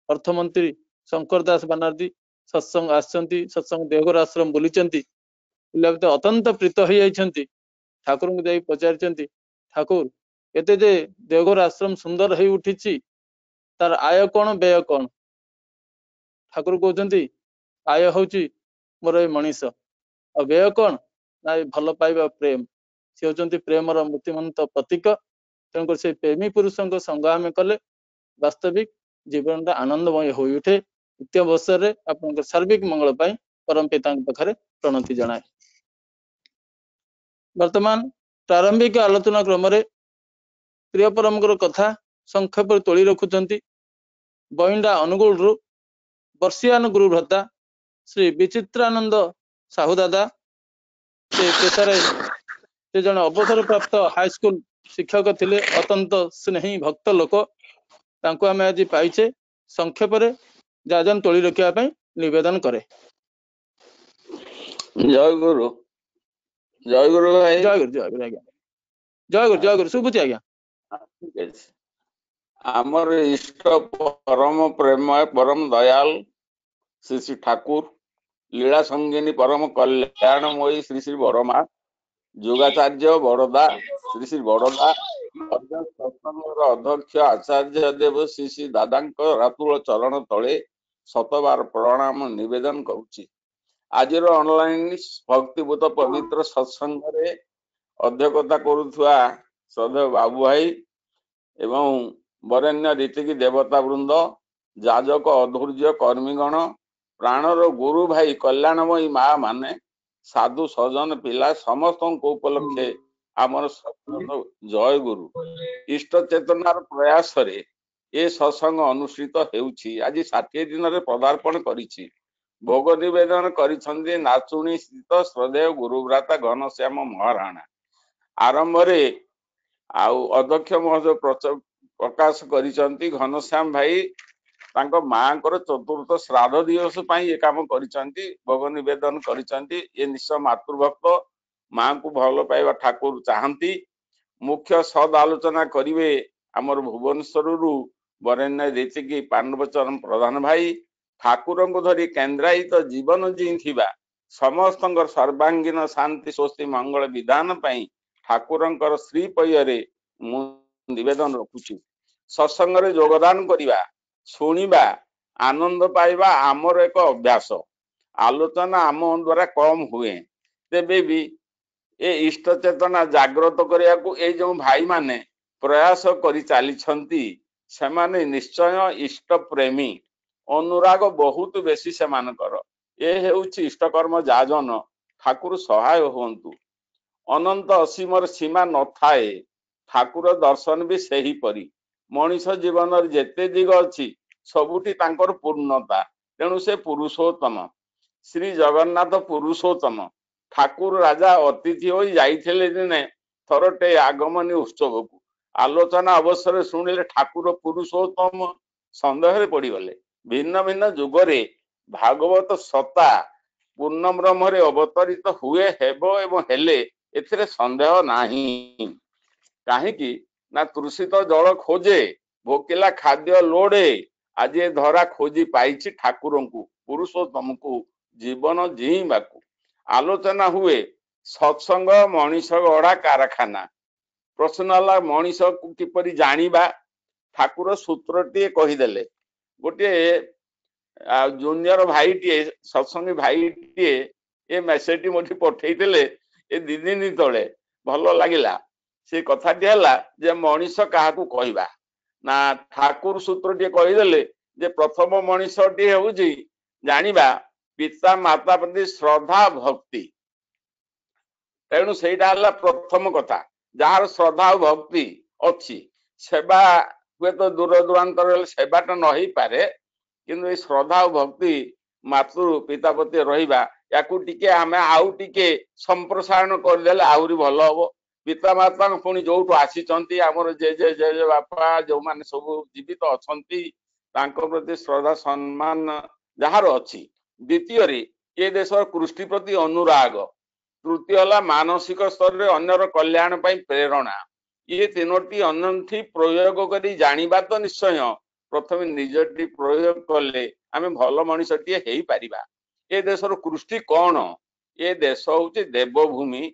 ଅର୍ଥମନ୍ତ୍ରୀ ଶଙ୍କର ଦାସ ବାନାର୍ଜୀ ସତ୍ସଙ୍ଗ ଆସିଛନ୍ତି ସତ୍ସଙ୍ଗ ଦେଓଘର ଆଶ୍ରମ ବୁଲିଛନ୍ତି ପିଲା ଭିତରେ ଅତ୍ୟନ୍ତ ପ୍ରୀତ ହେଇଯାଇଛନ୍ତି ଠାକୁରଙ୍କୁ ଯାଇ ପଚାରିଛନ୍ତି ଠାକୁର ଏତେ ଯେ ଦେଓଘର ଆଶ୍ରମ ସୁନ୍ଦର ହେଇ ଉଠିଛି ତାର ଆୟ କଣ ବ୍ୟୟ କଣ ଠାକୁର କହୁଛନ୍ତି ଆୟ ହଉଛି ମୋର ଏ ମଣିଷ ଆଉ ବ୍ୟୟ କଣ ନା ଏ ଭଲ ପାଇବା ପ୍ରେମ ସେ ହଉଛନ୍ତି ପ୍ରେମର ମୂର୍ତ୍ତିମନ୍ତ ପ୍ରତୀକ ତେଣୁକରି ସେ ପ୍ରେମୀ ପୁରୁଷଙ୍କ ସଙ୍ଗ ଆମେ କଲେ ବାସ୍ତବିକ ଜୀବନଟା ଆନନ୍ଦମୟ ହୋଇ ଉଠେ ନିତ୍ୟ ଅବସରରେ ଆପଣଙ୍କ ସାର୍ବିକ ମଙ୍ଗଳ ପାଇଁ ପରମ ପିତାଙ୍କ ପାଖରେ ପ୍ରଣତି ଜଣାଏ ବର୍ତ୍ତମାନ ପ୍ରାରମ୍ଭିକ ଆଲୋଚନା କ୍ରମରେ ପ୍ରିୟ ପରମଙ୍କର କଥା ସଂକ୍ଷେପରେ ତୋଳି ରଖୁଛନ୍ତି ବଇଣ୍ଡା ଅନୁଗୁଳରୁ ବର୍ଷିୟାନ ଗୁରୁ ଭ୍ରତା ଶ୍ରୀ ବିଚିତ୍ରାନନ୍ଦ ସାହୁ ଦାଦା ସେ ପେଶାରେ ସେ ଜଣେ ଅବସରପ୍ରାପ୍ତ ହାଇସ୍କୁଲ ଶିକ୍ଷକ ଥିଲେ ଅତ୍ୟନ୍ତ ସ୍ନେହୀ ଭକ୍ତ ଲୋକ ତାଙ୍କୁ ଆମେ ଆଜି ପାଇଛେ ସଂକ୍ଷେପରେ ଯାଜନ ତୋଳି ରଖିବା ପାଇଁ ନିବେଦନ କରେ ଜୟ ଗୁରୁ ଭାଇ ଜୟ ଗୁରୁ ଆଜ୍ଞା ଜୟ ଗୁରୁ ଶୁଭୁଛି ଆଜ୍ଞା ଠିକ ଅଛି ଆମର ଇଷ୍ଟ ପରମ ପ୍ରେମ ପରମ ଦୟାଲ ଶ୍ରୀ ଶ୍ରୀ ଠାକୁର ଲୀଳା ସଙ୍ଗିନୀ ପରମ କଲ୍ୟାଣମୟୀ ଶ୍ରୀ ଶ୍ରୀ ବଡମା ଯୋଗାଚାର୍ଯ୍ୟ ବଡଦା ଶ୍ରୀ ଶ୍ରୀ ବଡଦା ସତ୍ସଙ୍ଗର ଅଧ୍ୟକ୍ଷ ଆଚାର୍ଯ୍ୟ ଦେବ ଶ୍ରୀ ଶ୍ରୀ ଦାଦାଙ୍କ ରାତୁଳ ଚରଣ ତଳେ ଶତବାର ପ୍ରଣାମ ନିବେଦନ କରୁଛି ଆଜିର ଅନଲାଇନ ଭକ୍ତିଭୂତ ପବିତ୍ର ସତ୍ସଙ୍ଗରେ ଅଧ୍ୟକ୍ଷତା କରୁଥିବା ଶ୍ରଦ୍ଧେୟ ବାବୁ ଭାଇ ଏବଂ ବରେଣ୍ୟ ରୀତିକି ଦେବତା ବୃନ୍ଦ ଯାଜକ ଅଧୈର୍ଯ୍ୟ କର୍ମୀଗଣ ପ୍ରାଣର ଗୁରୁ ଭାଇ କଲ୍ୟାଣମୟୀ ମା ମାନେ ସାଧୁ ସଜନ ପିଲା ସମସ୍ତଙ୍କ ଉପଲକ୍ଷେ ଆମର ଜୟ ଗୁରୁ ଇଷ୍ଟ ଚେତନାର ପ୍ରୟାସରେ ଏ ସତ୍ସଙ୍ଗ ଅନୁଷ୍ଠିତ ହେଉଛି ଆଜି 60 ଦିନରେ ପଦାର୍ପଣ କରିଛି ଭୋଗ ନିବେଦନ କରିଛନ୍ତି ନାଚୁଣୀ ସ୍ଥିତ ଶ୍ରଦ୍ଧେୟ ଗୁରୁଭ୍ରାତା ଘନଶ୍ୟାମ ମହାରାଣା ଆରମ୍ଭରେ ଆଉ ଅଧ୍ୟକ୍ଷ ମହୋଦୟ ପ୍ରକାଶ କରିଛନ୍ତି ଘନଶ୍ୟାମ ଭାଇ ତାଙ୍କ ମାଙ୍କର ଚତୁର୍ଥ ଶ୍ରାଦ୍ଧ ଦିବସ ପାଇଁ ଏ କାମ କରିଛନ୍ତି ଭୋଗ ନିବେଦନ କରିଛନ୍ତି ଏ ନିଶ୍ଚୟ ମାତୃଭକ୍ତ ମାଙ୍କୁ ଭଲ ପାଇବା ଠାକୁର ଚାହାନ୍ତି ମୁଖ୍ୟ ସଦ୍ ଆଲୋଚନା କରିବେ ଆମର ଭୁବନେଶ୍ୱରରୁ ବରେଣ୍ୟ ରୀତିକି ପାଣ୍ଡବଚରଣ ପ୍ରଧାନ ଭାଇ ଠାକୁରଙ୍କୁ ଧରି କେନ୍ଦ୍ରାୟିତ ଜୀବନ ଜିଇଁଥିବା ସମସ୍ତଙ୍କର ସର୍ବାଙ୍ଗୀନ ଶାନ୍ତି ସ୍ୱସ୍ତି ମଙ୍ଗଳ ବିଧାନ ପାଇଁ ଠାକୁରଙ୍କର ଶ୍ରୀପୟରେ ମୁଁ ନିବେଦନ ରଖୁଛି ସତ୍ସଙ୍ଗରେ ଯୋଗଦାନ କରିବା ଶୁଣିବା ଆନନ୍ଦ ପାଇବା ଆମର ଏକ ଅଭ୍ୟାସ ଆଲୋଚନା ଆମ ଦ୍ୱାରା କମ ହୁଏ ତେବେ ବି ଏ ଇଷ୍ଟ ଚେତନା ଜାଗ୍ରତ କରିବାକୁ ଏଇ ଯେଉଁ ଭାଇମାନେ ପ୍ରୟାସ କରି ଚାଲିଛନ୍ତି ସେମାନେ ନିଶ୍ଚୟ ଇଷ୍ଟ ପ୍ରେମୀ ଅନୁରାଗ ବହୁତ ବେଶୀ ସେମାନଙ୍କର ଏ ହେଉଛି ଇଷ୍ଟକର୍ମ ଯାଜନ ଠାକୁର ସହାୟ ହୁଅନ୍ତୁ ଅନନ୍ତ ଅସୀମର ସୀମା ନଥାଏ ଠାକୁର ଦର୍ଶନ ବି ସେହିପରି ମଣିଷ ଜୀବନରେ ଯେତେ ଦିଗ ଅଛି ସବୁଠି ତାଙ୍କର ପୂର୍ଣ୍ଣତା ତେଣୁ ସେ ପୁରୁଷୋତ୍ତମ ଶ୍ରୀ ଜଗନ୍ନାଥ ପୁରୁଷୋତ୍ତମ ଠାକୁର ରାଜା ଅତିଥି ହୋଇ ଯାଇଥିଲେ ଦିନେ ଥରଟେ ଆଗମନୀ ଉତ୍ସବକୁ ଆଲୋଚନା ଅବସରରେ ଶୁଣିଲେ ଠାକୁର ପୁରୁଷୋତ୍ତମ ସନ୍ଦେହରେ ପଡ଼ିଗଲେ। ଭିନ୍ନ ଭିନ୍ନ ଯୁଗରେ ଭାଗବତ ସତ୍ତା ପୂର୍ଣ୍ଣ ବ୍ରହ୍ମରେ ଅବତରିତ ହୁଏ, ହେବ ଏବଂ ହେଲେ ଏଥିରେ ସନ୍ଦେହ ନାହିଁ। କାହିଁକି ନା ତୃଷିତ ଜଳ ଖୋଜେ, ଭୋକିଲା ଖାଦ୍ୟ ଲୋଡ଼େ। ଆଜି ଏ ଧରା ଖୋଜି ପାଇଛି ଠାକୁରଙ୍କୁ, ପୁରୁଷୋତ୍ତମକୁ ଜୀବନ ଜୀଇବାକୁ। ଆଲୋଚନା ହୁଏ ସତ୍ସଙ୍ଗ ମଣିଷ ଗଢ଼ା କାରଖାନା। ପ୍ରଶ୍ନ ହେଲା ମଣିଷକୁ କିପରି ଜାଣିବା? ଠାକୁର ସୂତ୍ରଟିଏ କହିଦେଲେ। ଗୋଟିଏ ଜୁନିୟର ଭାଇଟିଏ, ସତ୍ସଙ୍ଗୀ ଭାଇଟିଏ ଏ ମେସେଜଟି ମୋତେ ପଠେଇଥିଲେ ଏ 2 ଦିନ ତଳେ। ଭଲ ଲାଗିଲା। ସେ କଥାଟି ହେଲା ଯେ ମଣିଷ କାହାକୁ କହିବା ନା, ଠାକୁର ସୂତ୍ରଟିଏ କହିଦେଲେ ଯେ ପ୍ରଥମ ମଣିଷଟି ହେଉଛି ଜାଣିବା ପିତା ମାତା ପ୍ରତି ଶ୍ରଦ୍ଧା ଭକ୍ତି। ତେଣୁ ସେଇଟା ହେଲା ପ୍ରଥମ କଥା। ଯାହାର ଶ୍ରଦ୍ଧା ଆଉ ଭକ୍ତି ଅଛି, ସେବା ହୁଏତ ଦୂର ଦୂରାନ୍ତର ହେଲେ ସେବାଟା ନ ହେଇପାରେ, କିନ୍ତୁ ଏଇ ଶ୍ରଦ୍ଧା ଆଉ ଭକ୍ତି ମାତୃ ପିତା ପ୍ରତି ରହିବା, ୟାକୁ ଟିକେ ଆମେ ଆଉ ଟିକେ ସମ୍ପ୍ରସାରଣ କରିଦେଲେ ଆହୁରି ଭଲ ହବ। ପିତା ମାତା ପୁଣି ଯୋଉଠୁ ଆସିଛନ୍ତି, ଆମର ଜେଜେ ବାପା ଯୋଉମାନେ ସବୁ ଜୀବିତ ଅଛନ୍ତି, ତାଙ୍କ ପ୍ରତି ଶ୍ରଦ୍ଧା ସମ୍ମାନ ଯାହାର ଅଛି। ଦ୍ୱିତୀୟରେ ଏ ଦେଶର କୃଷ୍ଟି ପ୍ରତି ଅନୁରାଗ। ତୃତୀୟ ହେଲା ମାନସିକ ସ୍ତରରେ ଅନ୍ୟର କଲ୍ୟାଣ ପାଇଁ ପ୍ରେରଣା। ଏ 3ଟି ଅନନ୍ଥି ପ୍ରୟୋଗ କରି ଜାଣିବା ତ ନିଶ୍ଚୟ, ପ୍ରଥମେ ନିଜଟି ପ୍ରୟୋଗ କଲେ ଆମେ ଭଲ ମଣିଷଟିଏ ହେଇପାରିବା। ଏ ଦେଶର କୃଷ୍ଟି କଣ? ଏ ଦେଶ ହଉଛି ଦେବଭୂମି।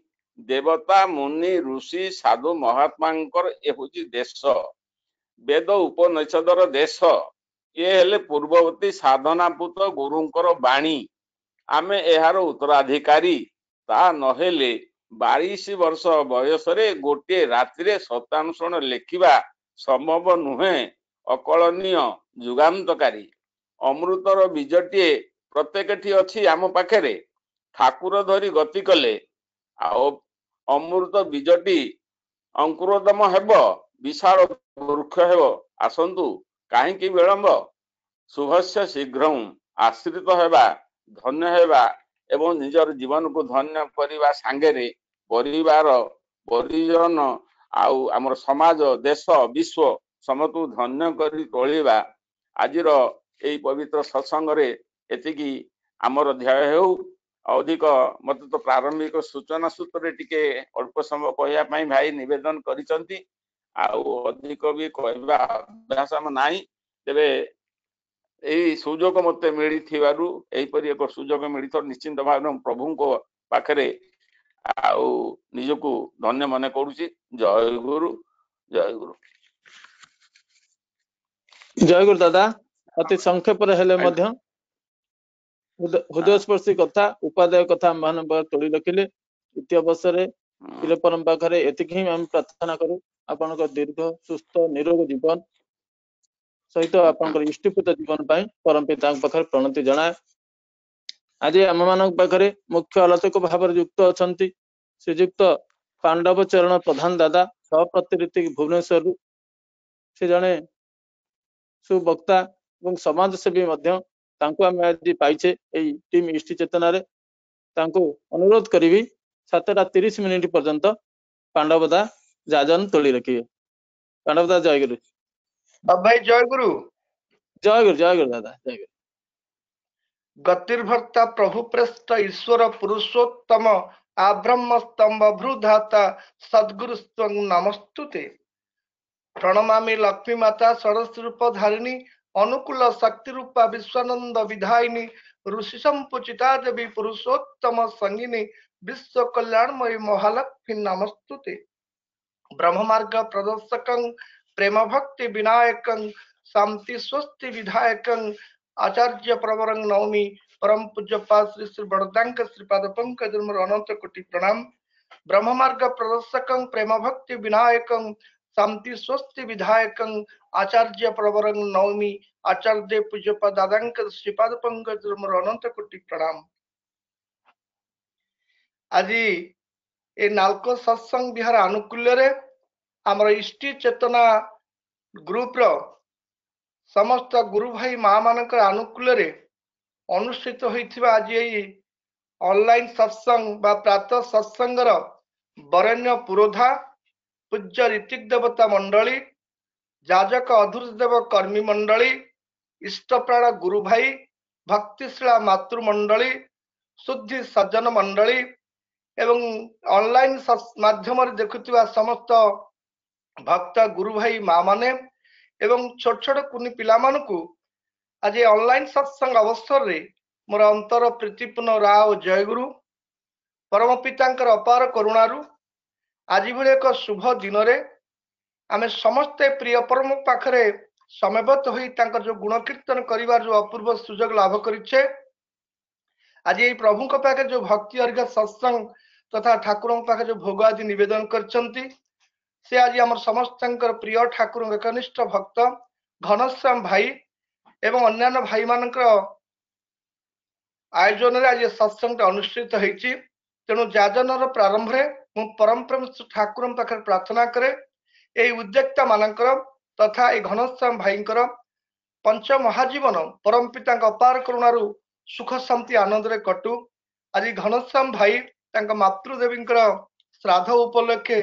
ଦେବତା ମୁନି ଋଷି ସାଧୁ ମହାତ୍ମାଙ୍କର ଏ ହଉଛି ଦେଶ। ବେଦ ଉପନିଷଦର ଦେଶ। ଏ ହେଲେ ପୂର୍ବବର୍ତ୍ତୀ ସାଧନାପୂତ ଗୁରୁଙ୍କର ବାଣୀ। ଆମେ ଏହାର ଉତ୍ତରାଧିକାରୀ। ତା ନହେଲେ 22 ବର୍ଷ ବୟସରେ ଗୋଟିଏ ରାତିରେ ଶତାନୁସରଣ ଲେଖିବା ସମ୍ଭବ ନୁହେଁ, ଅକଳନୀୟ, ଯୁଗାନ୍ତକାରୀ। ଅମୃତର ବୀଜଟିଏ ପ୍ରତ୍ୟେକଠି ଅଛି ଆମ ପାଖରେ। ଠାକୁର ଧରି ଗତି କଲେ ଆଉ ଅମୃତ ବୀଜଟି ଅଙ୍କୁରୋଦମ ହେବ, ବିଶାଳ ବୃକ୍ଷ ହେବ। ଆସନ୍ତୁ, କାହିଁକି ବିଳମ୍ବ? ଶୁଭସ୍ୟ ଶୀଘ୍ରଂ। ଆଶ୍ରିତ ହେବା, ଧନ୍ୟ ହେବା ଏବଂ ନିଜର ଜୀବନକୁ ଧନ୍ୟ କରିବା ସାଙ୍ଗରେ ପରିବାର, ପରିଜନ ଆଉ ଆମର ସମାଜ, ଦେଶ, ବିଶ୍ୱ ସମସ୍ତଙ୍କୁ ଧନ୍ୟ କରି ତୋଳିବା। ଆଜିର ଏଇ ପବିତ୍ର ସତ୍ସଙ୍ଗରେ ଏତିକି ଆମର ଧ୍ୟାୟ ହେଉ। ଅଧିକ ମତେ ତ ପ୍ରାରମ୍ଭିକ ସୂଚନା ସୂତ୍ରରେ ଟିକେ ଅଳ୍ପ ସମୟ କହିବା ପାଇଁ ଭାଇ ନିବେଦନ କରିଛନ୍ତି, ଆଉ ଅଧିକ ବି କହିବା ଅଭ୍ୟାସ ଆମ ନାହିଁ। ତେବେ ଏଇ ସୁଯୋଗ ମତେ ମିଳିଥିବାରୁ, ଏହିପରି ଏକ ସୁଯୋଗ ମିଳିଥିବାରୁ ନିଶ୍ଚିନ୍ତ ଭାବରେ ମୁଁ ପ୍ରଭୁଙ୍କ ପାଖରେ ଆଉ ନିଜକୁ ଧନ୍ୟ ମନେ କରୁଛି। ଜୟ ଗୁରୁ, ଜୟ ଗୁରୁ। ଜୟ ଗୁରୁ ଦାଦା। ଅତି ସଂକ୍ଷେପରେ ହେଲେ ମଧ୍ୟ ହୃଦୟସ୍ପର୍ଶୀ କଥା, ଉପାଦେୟ କଥା ଆମମାନଙ୍କ ତୋଳି ରଖିଲେ। ଦ୍ୱିତୀୟ ଅବସରରେ ଚିରପରମ ପାଖରେ ଏତିକି ହିଁ ଆମେ ପ୍ରାର୍ଥନା କରୁ, ଆପଣଙ୍କ ଦୀର୍ଘ ସୁସ୍ଥ ନିରୋଗ ଜୀବନ ସହିତ ଆପଣଙ୍କର ଇଷ୍ଟପୂତ ଜୀବନ ପାଇଁ ପରମ ପିତାଙ୍କ ପାଖରେ ପ୍ରଣତି ଜଣାଏ। ଆଜି ଆମମାନଙ୍କ ପାଖରେ ମୁଖ୍ୟ ଆଲୋଚକ ଭାବରେ ଯୁକ୍ତ ଅଛନ୍ତି ଶ୍ରୀଯୁକ୍ତ ପାଣ୍ଡବ ଚରଣ ପ୍ରଧାନ ଦାଦା, ସହପ୍ରତିନିଧି ଭୁବନେଶ୍ୱରରୁ। ସେ ଜଣେ ସୁବକ୍ତା ଏବଂ ସମାଜସେବୀ ମଧ୍ୟ। ତାଙ୍କୁ ଆମେ ଆଜି ପାଇଛେ ଏଇ ଟିମ୍ ଇଷ୍ଟି ଚେତନାରେ। ତାଙ୍କୁ ଅନୁରୋଧ କରିବି 7:30 ପର୍ଯ୍ୟନ୍ତ ପାଣ୍ଡବଦା ଯାଜନ ତୋଳି ରଖିବେ। ପାଣ୍ଡବଦା ଜୟ ଗୁରୁ। ଭାଇ ଜୟ ଗୁରୁ। ଜୟ ଗୁରୁ, ଜୟ ଗୁରୁ ଦାଦା, ଜୟ ଗୁରୁ। ଗତିର୍ଭର୍ତ୍ତା ପ୍ରଭୁ ପ୍ରେଷ୍ଟ ଈଶ୍ୱର ପୁରୁଷୋତ୍ତମ ଆବ୍ରହ୍ମ ସ୍ତମ୍ଭ ଭୃଧାତା ସଦ୍ଗୁରୁ ନମସ୍ତୁତେ। ପ୍ରଣମାମି ଲକ୍ଷ୍ମୀ ମାତା ଷୋଡ଼ଶ ରୂପ ଧାରିଣୀ ଅନୁକୂଳ ଶକ୍ତି ରୂପା ବିଶ୍ୱାନନ୍ଦ ବିଧାୟିନୀ ଋଷି ସମ୍ପୁଚିତା ଦେବୀ ପୁରୁଷୋତ୍ତମ ସଙ୍ଗିନୀ ବିଶ୍ୱ କଲ୍ୟାଣମୟୀ ମହାଲକ୍ଷ୍ମୀ ନମସ୍ତୁତେ। ବ୍ରହ୍ମମାର୍ଗ ପ୍ରଦର୍ଶକଂ ପ୍ରେମ ଭକ୍ତି ବିନାୟକଂ ଶାନ୍ତି ସ୍ୱସ୍ତି ବିଧାୟକଂ ଆଚାର୍ଯ୍ୟ ପ୍ରବରଂ ନୌମି। ପରମ ପୂଜ୍ୟପାଦ ଶ୍ରୀ ଶ୍ରୀ ବଡ଼ଦାଙ୍କ ଶ୍ରୀପାଦ ପଙ୍କଜ ମୋର ଅନନ୍ତ କୋଟି ପ୍ରଣାମ। ବ୍ରହ୍ମମାର୍ଗ ପ୍ରଦର୍ଶକଂ ପ୍ରେମ ଭକ୍ତି ବିନାୟକଂ ଶାନ୍ତି ସ୍ୱସ୍ତି ବିଧାୟକଂ ଆଚାର୍ଯ୍ୟ ପ୍ରବରଂ ନୌମି। ଆଚାର୍ଯ୍ୟ ପୂଜ୍ୟପାଦ ଦାଦାଙ୍କ ଶ୍ରୀପାଦ ପଙ୍କଜ ମୋର ଅନନ୍ତ କୋଟି ପ୍ରଣାମ। ଆଜି ଏ ନାଲକୋ ସତ୍ସଙ୍ଗ ବିହାର ଆନୁକୂଲ୍ୟରେ ଆମର ଇଷ୍ଟି ଚେତନା ଗ୍ରୁପର ସମସ୍ତ ଗୁରୁ ଭାଇ ମା ମାନଙ୍କର ଆନୁକୂଲ୍ୟରେ ଅନୁଷ୍ଠିତ ହୋଇଥିବା ଆଜି ଏଇ ଅନଲାଇନ ସତ୍ସଙ୍ଗ ବା ପ୍ରାତଃ ସତ୍ସଙ୍ଗର ବରେଣ୍ୟ ପୁରୋଧା ପୂଜ୍ୟ ରୀତିକ ଦେବତା ମଣ୍ଡଳୀ, ଯାଜକ ଅଧୁର୍ଦେବ କର୍ମୀ ମଣ୍ଡଳୀ, इष्टप्राण गुरु भाई भक्तिशीला मातृमंडली शुद्धि सज्जन मंडली एवं ऑनलाइन माध्यम देखुवा समस्त भक्त गुरु भाई माँ माने एवं छोट छोट कुनी पिला मानकु आज ऑनलाइन सत्संग अवसर रे मोर अंतर प्रीतिपूर्ण राव जयगुरु परम पितांकर अपार करुणारु आज भली एक शुभ दिन रे आमे समस्ते प्रिय परम पाखरे समबद्ध होई तांकर जो गुण कीर्तन करिवार जो अपूर्व सुजोग लाभ करिछे आज ये प्रभु को पाखे जो भक्ति अर्घ्य सत्संग तथा ठाकुर पाखे जो भोग आदि निवेदन करछंती से आज आम समस्त प्रिय ठाकुर एकनिष्ठ भक्त घनश्याम भाई एवं अन्यान्य भाई मानकर आयोजन रे आज सत्संग अनुष्ठित होईची तेणु जाजनर प्रारंभ रे मु परम प्रेम ठाकुर पाखे प्रार्थना करे ए उद्योक्ता मानकर तथा ए घनश्याम भाईंकर पंच महाजीवन परम पिता अपार करुणारु सुख शांति आनंद रे कटु आज घनश्याम भाई तांका मातृदेवी श्राद्ध उपलक्षे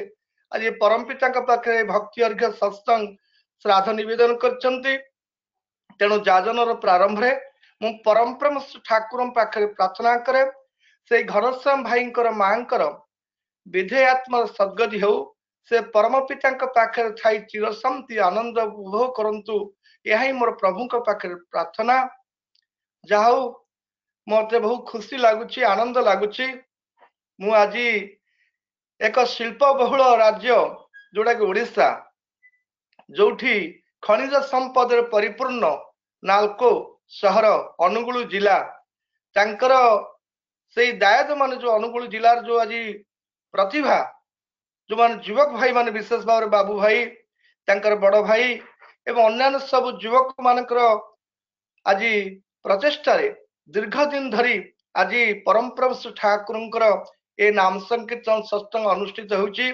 आज परम पिता पाखे भक्ति अर्घ्य सत्संग श्राद्ध निवेदन करछंती तेणु जाजनर प्रारंभ रे मु परम प्रेम ठाकुर पाखे प्रार्थना करे से घनश्याम भाईंकर मांकर विधेयात्म सद्गति हो से परम पिता पाखे थाई चिर शांति आनंद उपभोग करंतु यही मोर प्रभु पाखे प्रार्थना जाऊ मते बहुत खुशी लगुची आनंद लगुची मु आज एक शिल्प बहुल राज्य जोड़ा कि ओडिशा जोठी खनिज संपद परिपूर्ण नालको सहर अनुगुल जिला तांकर से दायद मान जो अनुगुल जिलार जो आज प्रतिभा जो मान युवक भाई मान विशेष भाव बाबू भाई तांकर बड़ भाई एवं अन्य सब युवक मानकर आज प्रचेष्टा दीर्घ दिन धरी आज परम प्रभु ठाकुर ए नाम संकीर्तन सत्संग अनुष्ठित होउची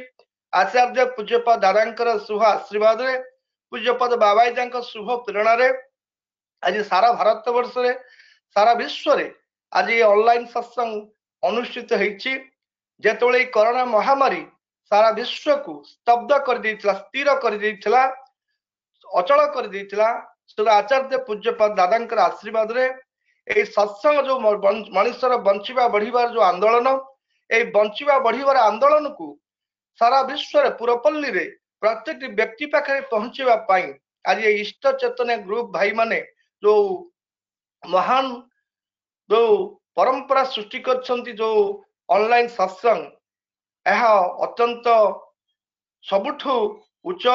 आचार्य पूज्यपद दादांकर शुभ आशीर्वाद रे पूज्यपद बाबाई शुभ प्रेरणा रे आज सारा भारत वर्ष रे सारा विश्व रे आज ऑनलाइन सत्संग अनुष्ठित होइची जेतोळे कोरोना महामारी सारा विश्व को स्तब्ध कर देइतला स्थिर कर देइतला अचल कर देइतला सो आचार्य पूज्यपद दादांकर आशीर्वाद रे ए सत्संग जो मनुष्यर बंचिबा बढ़िबार जो आंदोलन ए बंचिबा बढ़िबार आंदोलन को सारा विश्व रे पुरपल्ली रे प्रत्येक व्यक्ति पाखे पहुंचवा पाई आज ये इष्ट चेतन ग्रुप भाई माने जो महान जो परंपरा सृष्टि करछंती जो ऑनलाइन सत्संग यह अत्यंत सबुठु उच्च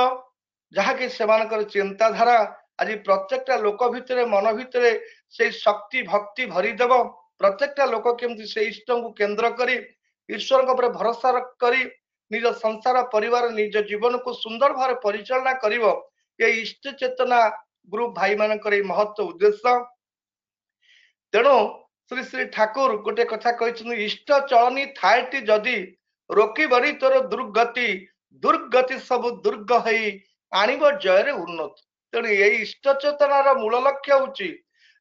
जहाँकि सेमानकर चिंताधारा आज प्रत्येकटा लोक भितरे मन भितरे से शक्ति भक्ति भरीदेव प्रत्येकटा लोक केमती से इष्ट को केंद्र करी ईश्वर के भरोसा करी निज संसार परिवार निज जीवन को सुंदर भाव परिचालना करिवो ये इष्ट चेतना ग्रुप भाई मानकर महत्व उद्देश्य तेणु श्री श्री ठाकुर गोटे कथा कहते इष्ट चलनी थाएटी जदि रोकी बरी तोर दुर्गति दुर्गति सब दुर्ग हई आणिब जय रे उन्नति तेणु ये इष्ट चेतनार मूल लक्ष्य होची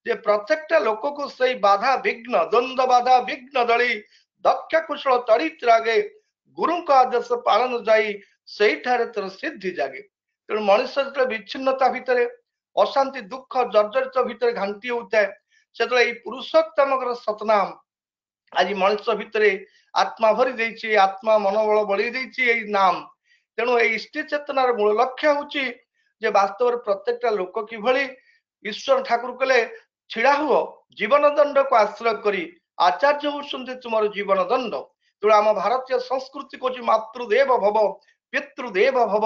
जे प्रत्येकटा लोक को सही बाधा विघ्न द्वंद्व बाधा विघ्न दली दक्ष कुशल तड़ित रागे गुरु का आदेश पालन जाई सही ठारे तोर सिद्धि जागे तेणु मनुष्य जो विच्छिन्नता भितर अशांति दुख जर्जरित भितर घांटी होता है से पुरुषोत्तम सतनाम आज मनुष्य भितर आत्मा भरी देछि आत्मा मनोबल बढ़ी देछि नाम तेणु ये इष्ट चेतनार मूल लक्ष्य होची जे वास्तव प्रत्येकटा लोक किभली ईश्वर ठाकुर कले छिड़ा हुओ जीवन दंड को आश्रय करी आचार्य होउछन्ते तुमर जीवन दंड तेणु आम भारतीय संस्कृति को मातृदेव भव पितृदेव भव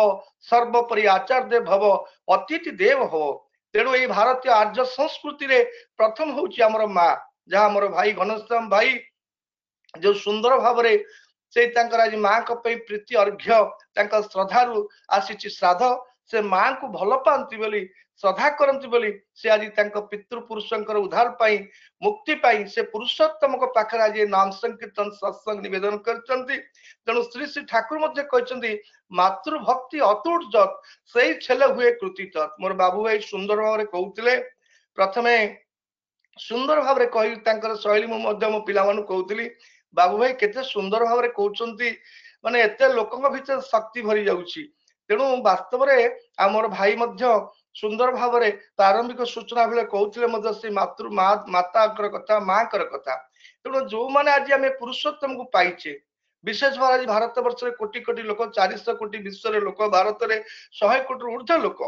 सर्वोपरि आचार्य भव अतिथि देव भव तेणु ये भारतीय आर्य संस्कृति रे प्रथम होउछि हमर माँ जहाँ मोर भाई घनश्याम भाई जो सुंदर भाव से आज माँ को प्रीति अर्घ्य श्रद्धारु आसी श्राद्ध से माँ को भल पाती बोली श्रद्धा करती बोली से आज पितृपुरुषंकर उद्धार पाई मुक्ति पाई से पुरुषोत्तम को पाखरे आज नाम संकीर्तन सत्संग निवेदन करछंती तेणु श्री श्री ठाकुर मध्य कहते मातृभक्ति अतुट जत से छेले हुए कृतित मोर बाबू भाई सुंदर भाव कहते प्रथमे सुंदर भाव कही शैली मो पिला कहती बाबू भाई केते सुंदर भाव कहते माने एते लोकंग भीतर शक्ति भरी जाउची ତେଣୁ ବାସ୍ତବରେ ଆମର ଭାଇ ମଧ୍ୟ ସୁନ୍ଦର ଭାବରେ ପ୍ରାରମ୍ଭିକ ସୂଚନା ବେଳେ କହୁଥିଲେ ମଧ୍ୟ ସେ ମାତାଙ୍କର କଥା ମାଙ୍କର କଥା। ତେଣୁ ଯୋଉମାନେ ଆଜି ଆମେ ପୁରୁଷୋତ୍ତମକୁ ପାଇଛେ, ବିଶେଷ ଭାବରେ ଆଜି ଭାରତ ବର୍ଷରେ କୋଟି କୋଟି ଲୋକ, 400 କୋଟି ବିଶ୍ୱରେ ଲୋକ, ଭାରତରେ 100 କୋଟିରୁ ଉର୍ଦ୍ଧ୍ୱ ଲୋକ,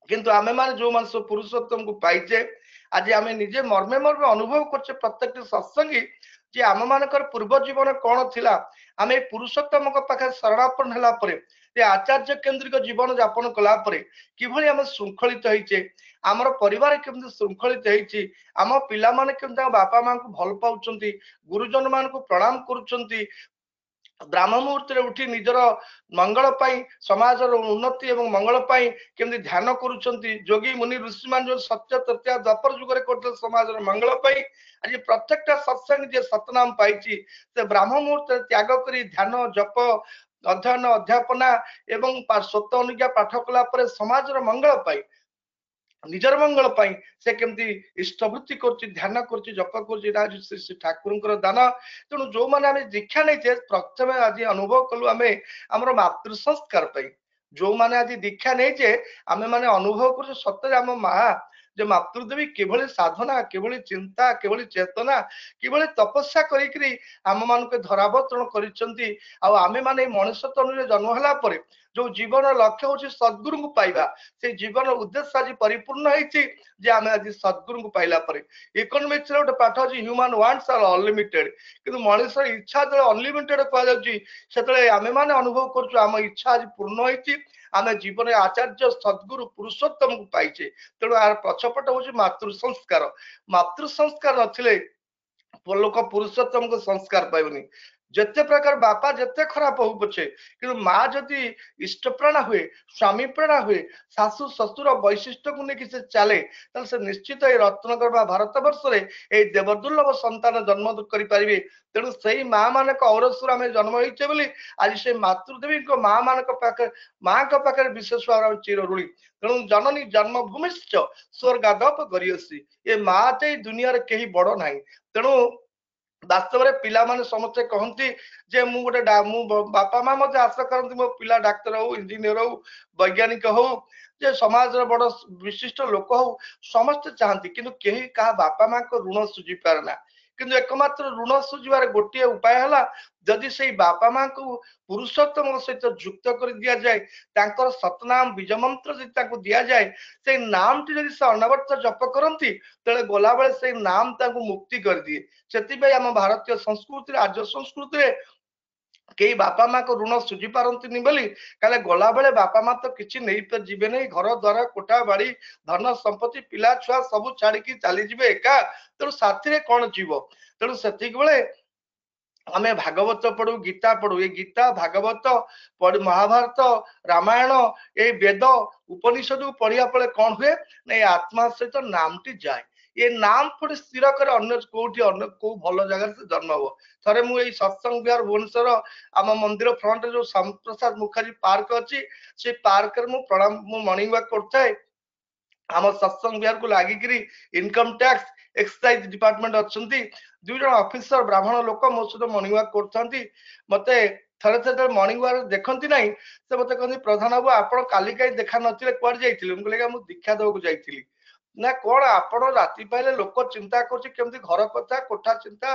କିନ୍ତୁ ଆମେ ମାନେ ଯୋଉମାନେ ସବୁ ପୁରୁଷୋତ୍ତମକୁ ପାଇଛେ, ଆଜି ଆମେ ନିଜେ ମର୍ମେ ମର୍ମେ ଅନୁଭବ କରୁଛେ ପ୍ରତ୍ୟେକଟି ସତ୍ସଙ୍ଗୀ ଯେ ଆମ ମାନଙ୍କର ପୂର୍ବ ଜୀବନ କଣ ଥିଲା। ଆମେ ପୁରୁଷୋତ୍ତମଙ୍କ ପାଖରେ ଶରଣାପନ୍ନ ହେଲା ପରେ, ଯେ ଆଚାର୍ଯ୍ୟ କେନ୍ଦ୍ରିକ ଜୀବନ ଯାପନ କଲା ପରେ କିଭଳି ଆମେ ଶୃଙ୍ଖଳିତ ହେଇଛେ, ଆମର ପରିବାର କେମିତି ଶୃଙ୍ଖଳିତ ହେଇଛି, ଆମ ପିଲାମାନେ କେମିତି ତାଙ୍କ ବାପା ମାଙ୍କୁ ଭଲ ପାଉଛନ୍ତି, ଗୁରୁଜନ ମାନଙ୍କୁ ପ୍ରଣାମ କରୁଛନ୍ତି, ବ୍ରାହ୍ମ ମୁହୂର୍ତ୍ତରେ ଉଠି ନିଜର ମଙ୍ଗଳ ପାଇଁ, ସମାଜର ଉନ୍ନତି ଏବଂ ମଙ୍ଗଳ ପାଇଁ କେମିତି ଧ୍ୟାନ କରୁଛନ୍ତି, ଯୋଗୀ ମୁନି ଋଷିମାନେ ଯୋଉ ସତ୍ୟ ତଥ୍ୟ ଦ୍ୱାପର ଯୁଗରେ କରୁଥିଲେ ସମାଜର ମଙ୍ଗଳ ପାଇଁ, ଆଜି ପ୍ରତ୍ୟେକଟା ସତ୍ସଙ୍ଗ ଯିଏ ସତନାମ ପାଇଛି ସେ ବ୍ରାହ୍ମ ମୁହୂର୍ତ୍ତରେ ତ୍ୟାଗ କରି ଧ୍ୟାନ ଜପ ଅଧ୍ୟୟନ ଅଧ୍ୟାପନା ଏବଂ ସ୍ୱତ ଅନୁଜ୍ଞା ପାଠ କଲା ପରେ ସମାଜର ମଙ୍ଗଳ ପାଇଁ, ନିଜର ମଙ୍ଗଳ ପାଇଁ ସେ କେମିତି ଇଷ୍ଟବୃତ୍ତି କରୁଛି, ଧ୍ୟାନ କରୁଛି, ଜପ କରୁଛି, ଏଇଟା ହଉଛି ଶ୍ରୀ ଠାକୁରଙ୍କର ଦାନ। ତେଣୁ ଯୋଉମାନେ ଆମେ ଦୀକ୍ଷା ନେଇଛେ, ପ୍ରଥମେ ଆଜି ଅନୁଭବ କଲୁ ଆମେ ଆମର ମାତୃ ସଂସ୍କାର ପାଇଁ। ଯୋଉମାନେ ଆଜି ଦୀକ୍ଷା ନେଇଛେ ଆମେ ମାନେ ଅନୁଭବ କରୁଛୁ ସତରେ ଆମ ମା ଯେ ମାତୃଦେବୀ କିଭଳି ସାଧନା, କିଭଳି ଚିନ୍ତା, କିଭଳି ଚେତନା, କିଭଳି ତପସ୍ୟା କରିକିରି ଆମ ମାନଙ୍କୁ ଧରାବତରଣ କରିଛନ୍ତି। ଆଉ ଆମେ ମାନେ ମଣିଷ ତନୁରେ ଜନ୍ମ ହେଲା ପରେ ଯୋଉ ଜୀବନ ଲକ୍ଷ୍ୟ ହଉଛି ସଦ୍ଗୁରୁଙ୍କୁ ପାଇବା, ସେଇ ଜୀବନ ଉଦ୍ଦେଶ୍ୟ ଆଜି ପରିପୂର୍ଣ୍ଣ ହେଇଛି ଯେ ଆମେ ଆଜି ସଦ୍ଗୁରୁଙ୍କୁ ପାଇଲା ପରେ। ଇକୋନୋମିକ୍ସରେ ଗୋଟେ ପାଠ ଅଛି ହ୍ୟୁମାନ ୱାଣ୍ଟସ୍ ଆର୍ ଅନଲିମିଟେଡ, କିନ୍ତୁ ମଣିଷର ଇଚ୍ଛା ଯେତେବେଳେ ଅନଲିମିଟେଡ କୁହାଯାଉଛି ସେତେବେଳେ ଆମେ ମାନେ ଅନୁଭବ କରୁଛୁ ଆମ ଇଚ୍ଛା ଆଜି ପୂର୍ଣ୍ଣ ହେଇଛି, ଆମେ ଜୀବନରେ ଆଚାର୍ଯ୍ୟ ସଦ୍ଗୁରୁ ପୁରୁଷୋତ୍ତମକୁ ପାଇଛେ। ତେଣୁ ଆର ପଛପଟ ହଉଛି ମାତୃ ସଂସ୍କାର। ମାତୃ ସଂସ୍କାର ନଥିଲେ ଲୋକ ପୁରୁଷୋତ୍ତମକୁ ସଂସ୍କାର ପାଇବନି। ଯେତେ ପ୍ରକାର ବାପା ଯେତେ ଖରାପ ହଉ ପଛେ, କିନ୍ତୁ ମା ଯଦି ଇଷ୍ଟପ୍ରାଣା ହୁଏ, ସ୍ୱାମୀ ପ୍ରାଣା ହୁଏ, ଶାଶୁ ଶ୍ୱଶୁର ବୈଶିଷ୍ଟ୍ୟକୁ ନେଇକି ସେ ଚାଲେ, ତାହେଲେ ସେ ନିଶ୍ଚିତ ଏଇ ରତ୍ନଗର୍ଭା ଭାରତ ବର୍ଷରେ ଏଇ ଦେବଦୁର୍ଲଭ ସନ୍ତାନ ଜନ୍ମ କରିପାରିବେ। ତେଣୁ ସେଇ ମା ମାନଙ୍କ ଔରସରୁ ଆମେ ଜନ୍ମ ହେଇଛେ ବୋଲି ଆଜି ସେ ମାତୃଦେବୀଙ୍କ ମାଙ୍କ ପାଖରେ ବିଶେଷ ଭାବରେ ଚିର ଋଣୀ। ତେଣୁ ଜନନୀ ଜନ୍ମଭୂମିଶ୍ଚ ସ୍ୱର୍ଗାଦପ ଗରିୟସୀ, ଏ ମା ଚାଇ ଦୁନିଆରେ କେହି ବଡ ନାହିଁ। ତେଣୁ ବାସ୍ତବରେ ପିଲାମାନେ ସମସ୍ତେ କହନ୍ତି ଯେ ମୁଁ ବାପା ମା ମଧ୍ୟ ଆଶା କରନ୍ତି ମୋ ପିଲା ଡାକ୍ତର ହଉ, ଇଞ୍ଜିନିୟର ହଉ, ବୈଜ୍ଞାନିକ ହଉ, ଯେ ସମାଜର ବଡ ବିଶିଷ୍ଟ ଲୋକ ହଉ, ସମସ୍ତେ ଚାହାନ୍ତି, କିନ୍ତୁ କେହି କାହା ବାପା ମାଙ୍କ ଋଣ ସୁଝି ପାରେ ନା। କିନ୍ତୁ ଏକମାତ୍ର ଋଣ ସୁଝିବାର ଗୋଟିଏ ଉପାୟ ହେଲା ଯଦି ସେଇ ବାପା ମାଙ୍କୁ ପୁରୁଷୋତ୍ତମଙ୍କ ସହିତ ଯୁକ୍ତ କରି ଦିଆଯାଏ, ତାଙ୍କର ସତନାମ ବୀଜ ମନ୍ତ୍ର ଯଦି ତାଙ୍କୁ ଦିଆଯାଏ, ସେଇ ନାମଟି ଯଦି ସେ ଅନବର୍ତ ଜପ କରନ୍ତି, ତେଣୁ ଗଲାବେଳେ ସେଇ ନାମ ତାଙ୍କୁ ମୁକ୍ତି କରିଦିଏ। ସେଥିପାଇଁ ଆମ ଭାରତୀୟ ସଂସ୍କୃତିରେ, ଆର୍ଯ୍ୟ ସଂସ୍କୃତିରେ କେହି ବାପା ମାଙ୍କ ଋଣ ସୁଝି ପାରନ୍ତିନି ବୋଲି, କାଳେ ଗଲାବେଳେ ବାପା ମା ତ କିଛି ନେଇ ଯିବେ ନାହିଁ, ଘର ଦ୍ୱାର କୋଠା ବାଡି ଧନ ସମ୍ପତ୍ତି ପିଲା ଛୁଆ ସବୁ ଛାଡିକି ଚାଲିଯିବେ ଏକା, ତେଣୁ ସାଥିରେ କଣ ଯିବ। ତେଣୁ ସେତିକି ବେଳେ ଆମେ ଭାଗବତ ପଢୁ, ଗୀତା ପଢୁ। ଏ ଗୀତା ଭାଗବତ ମହାଭାରତ ରାମାୟଣ ଏଇ ବେଦ ଉପନିଷଦ ପଢିବା ପରେ କଣ ହୁଏ ନା ଏ ଆତ୍ମା ସହିତ ନାମଟି ଯାଏ। ଏ ନାମ ପୁଣି ସ୍ଥିର କରି ଅନ୍ୟ କୋଉଠି ଅନ୍ୟ କୋଉ ଭଲ ଜାଗାରେ ସେ ଜନ୍ମ ହବ। ଥରେ ମୁଁ ଏଇ ସତ୍ସଙ୍ଗ ବିହାର ଭୁବନେଶ୍ୱର ଆମ ମନ୍ଦିର ଫ୍ରଣ୍ଟରେ ଯୋଉ ଶ୍ୟାମପ୍ରସାଦ ମୁଖାର୍ଜୀ ପାର୍କ ଅଛି, ସେ ପାର୍କରେ ମୁଁ ମର୍ଣ୍ଣିଂ ୱାକ୍ କରୁଥାଏ। ଆମ ସତ୍ସଙ୍ଗ ବିହାରକୁ ଲାଗିକିରି ଇନକମ ଟ୍ୟାକ୍ସ ଏକ୍ସାଇଜ ଡିପାର୍ଟମେଣ୍ଟ ଅଛନ୍ତି, 2 ଜଣ ଅଫିସର ବ୍ରାହ୍ମଣ ଲୋକ ମୋ ସହିତ ମର୍ଣ୍ଣିଂ ୱାକ୍ କରୁଥାନ୍ତି। ମତେ ଥରେ ଥରେ ମର୍ଣ୍ଣିଂ ୱାକ୍ ଦେଖନ୍ତି ନାହିଁ, ସେ ମତେ କହନ୍ତି ପ୍ରଧାନ ବାବୁ ଆପଣ କାଲି କାହିଁ ଦେଖା ନଥିଲେ, କୁଆଡେ ଯାଇଥିଲେ? ମୁଁ କହିଲି ମୁଁ ଦୀକ୍ଷା ଦେବାକୁ ଯାଇଥିଲି। ନା କଣ ଆପଣ ରାତି ପାଇଲେ ଲୋକ ଚିନ୍ତା କରୁଛି କେମିତି ଘର କଥା, କୋଠା ଚିନ୍ତା,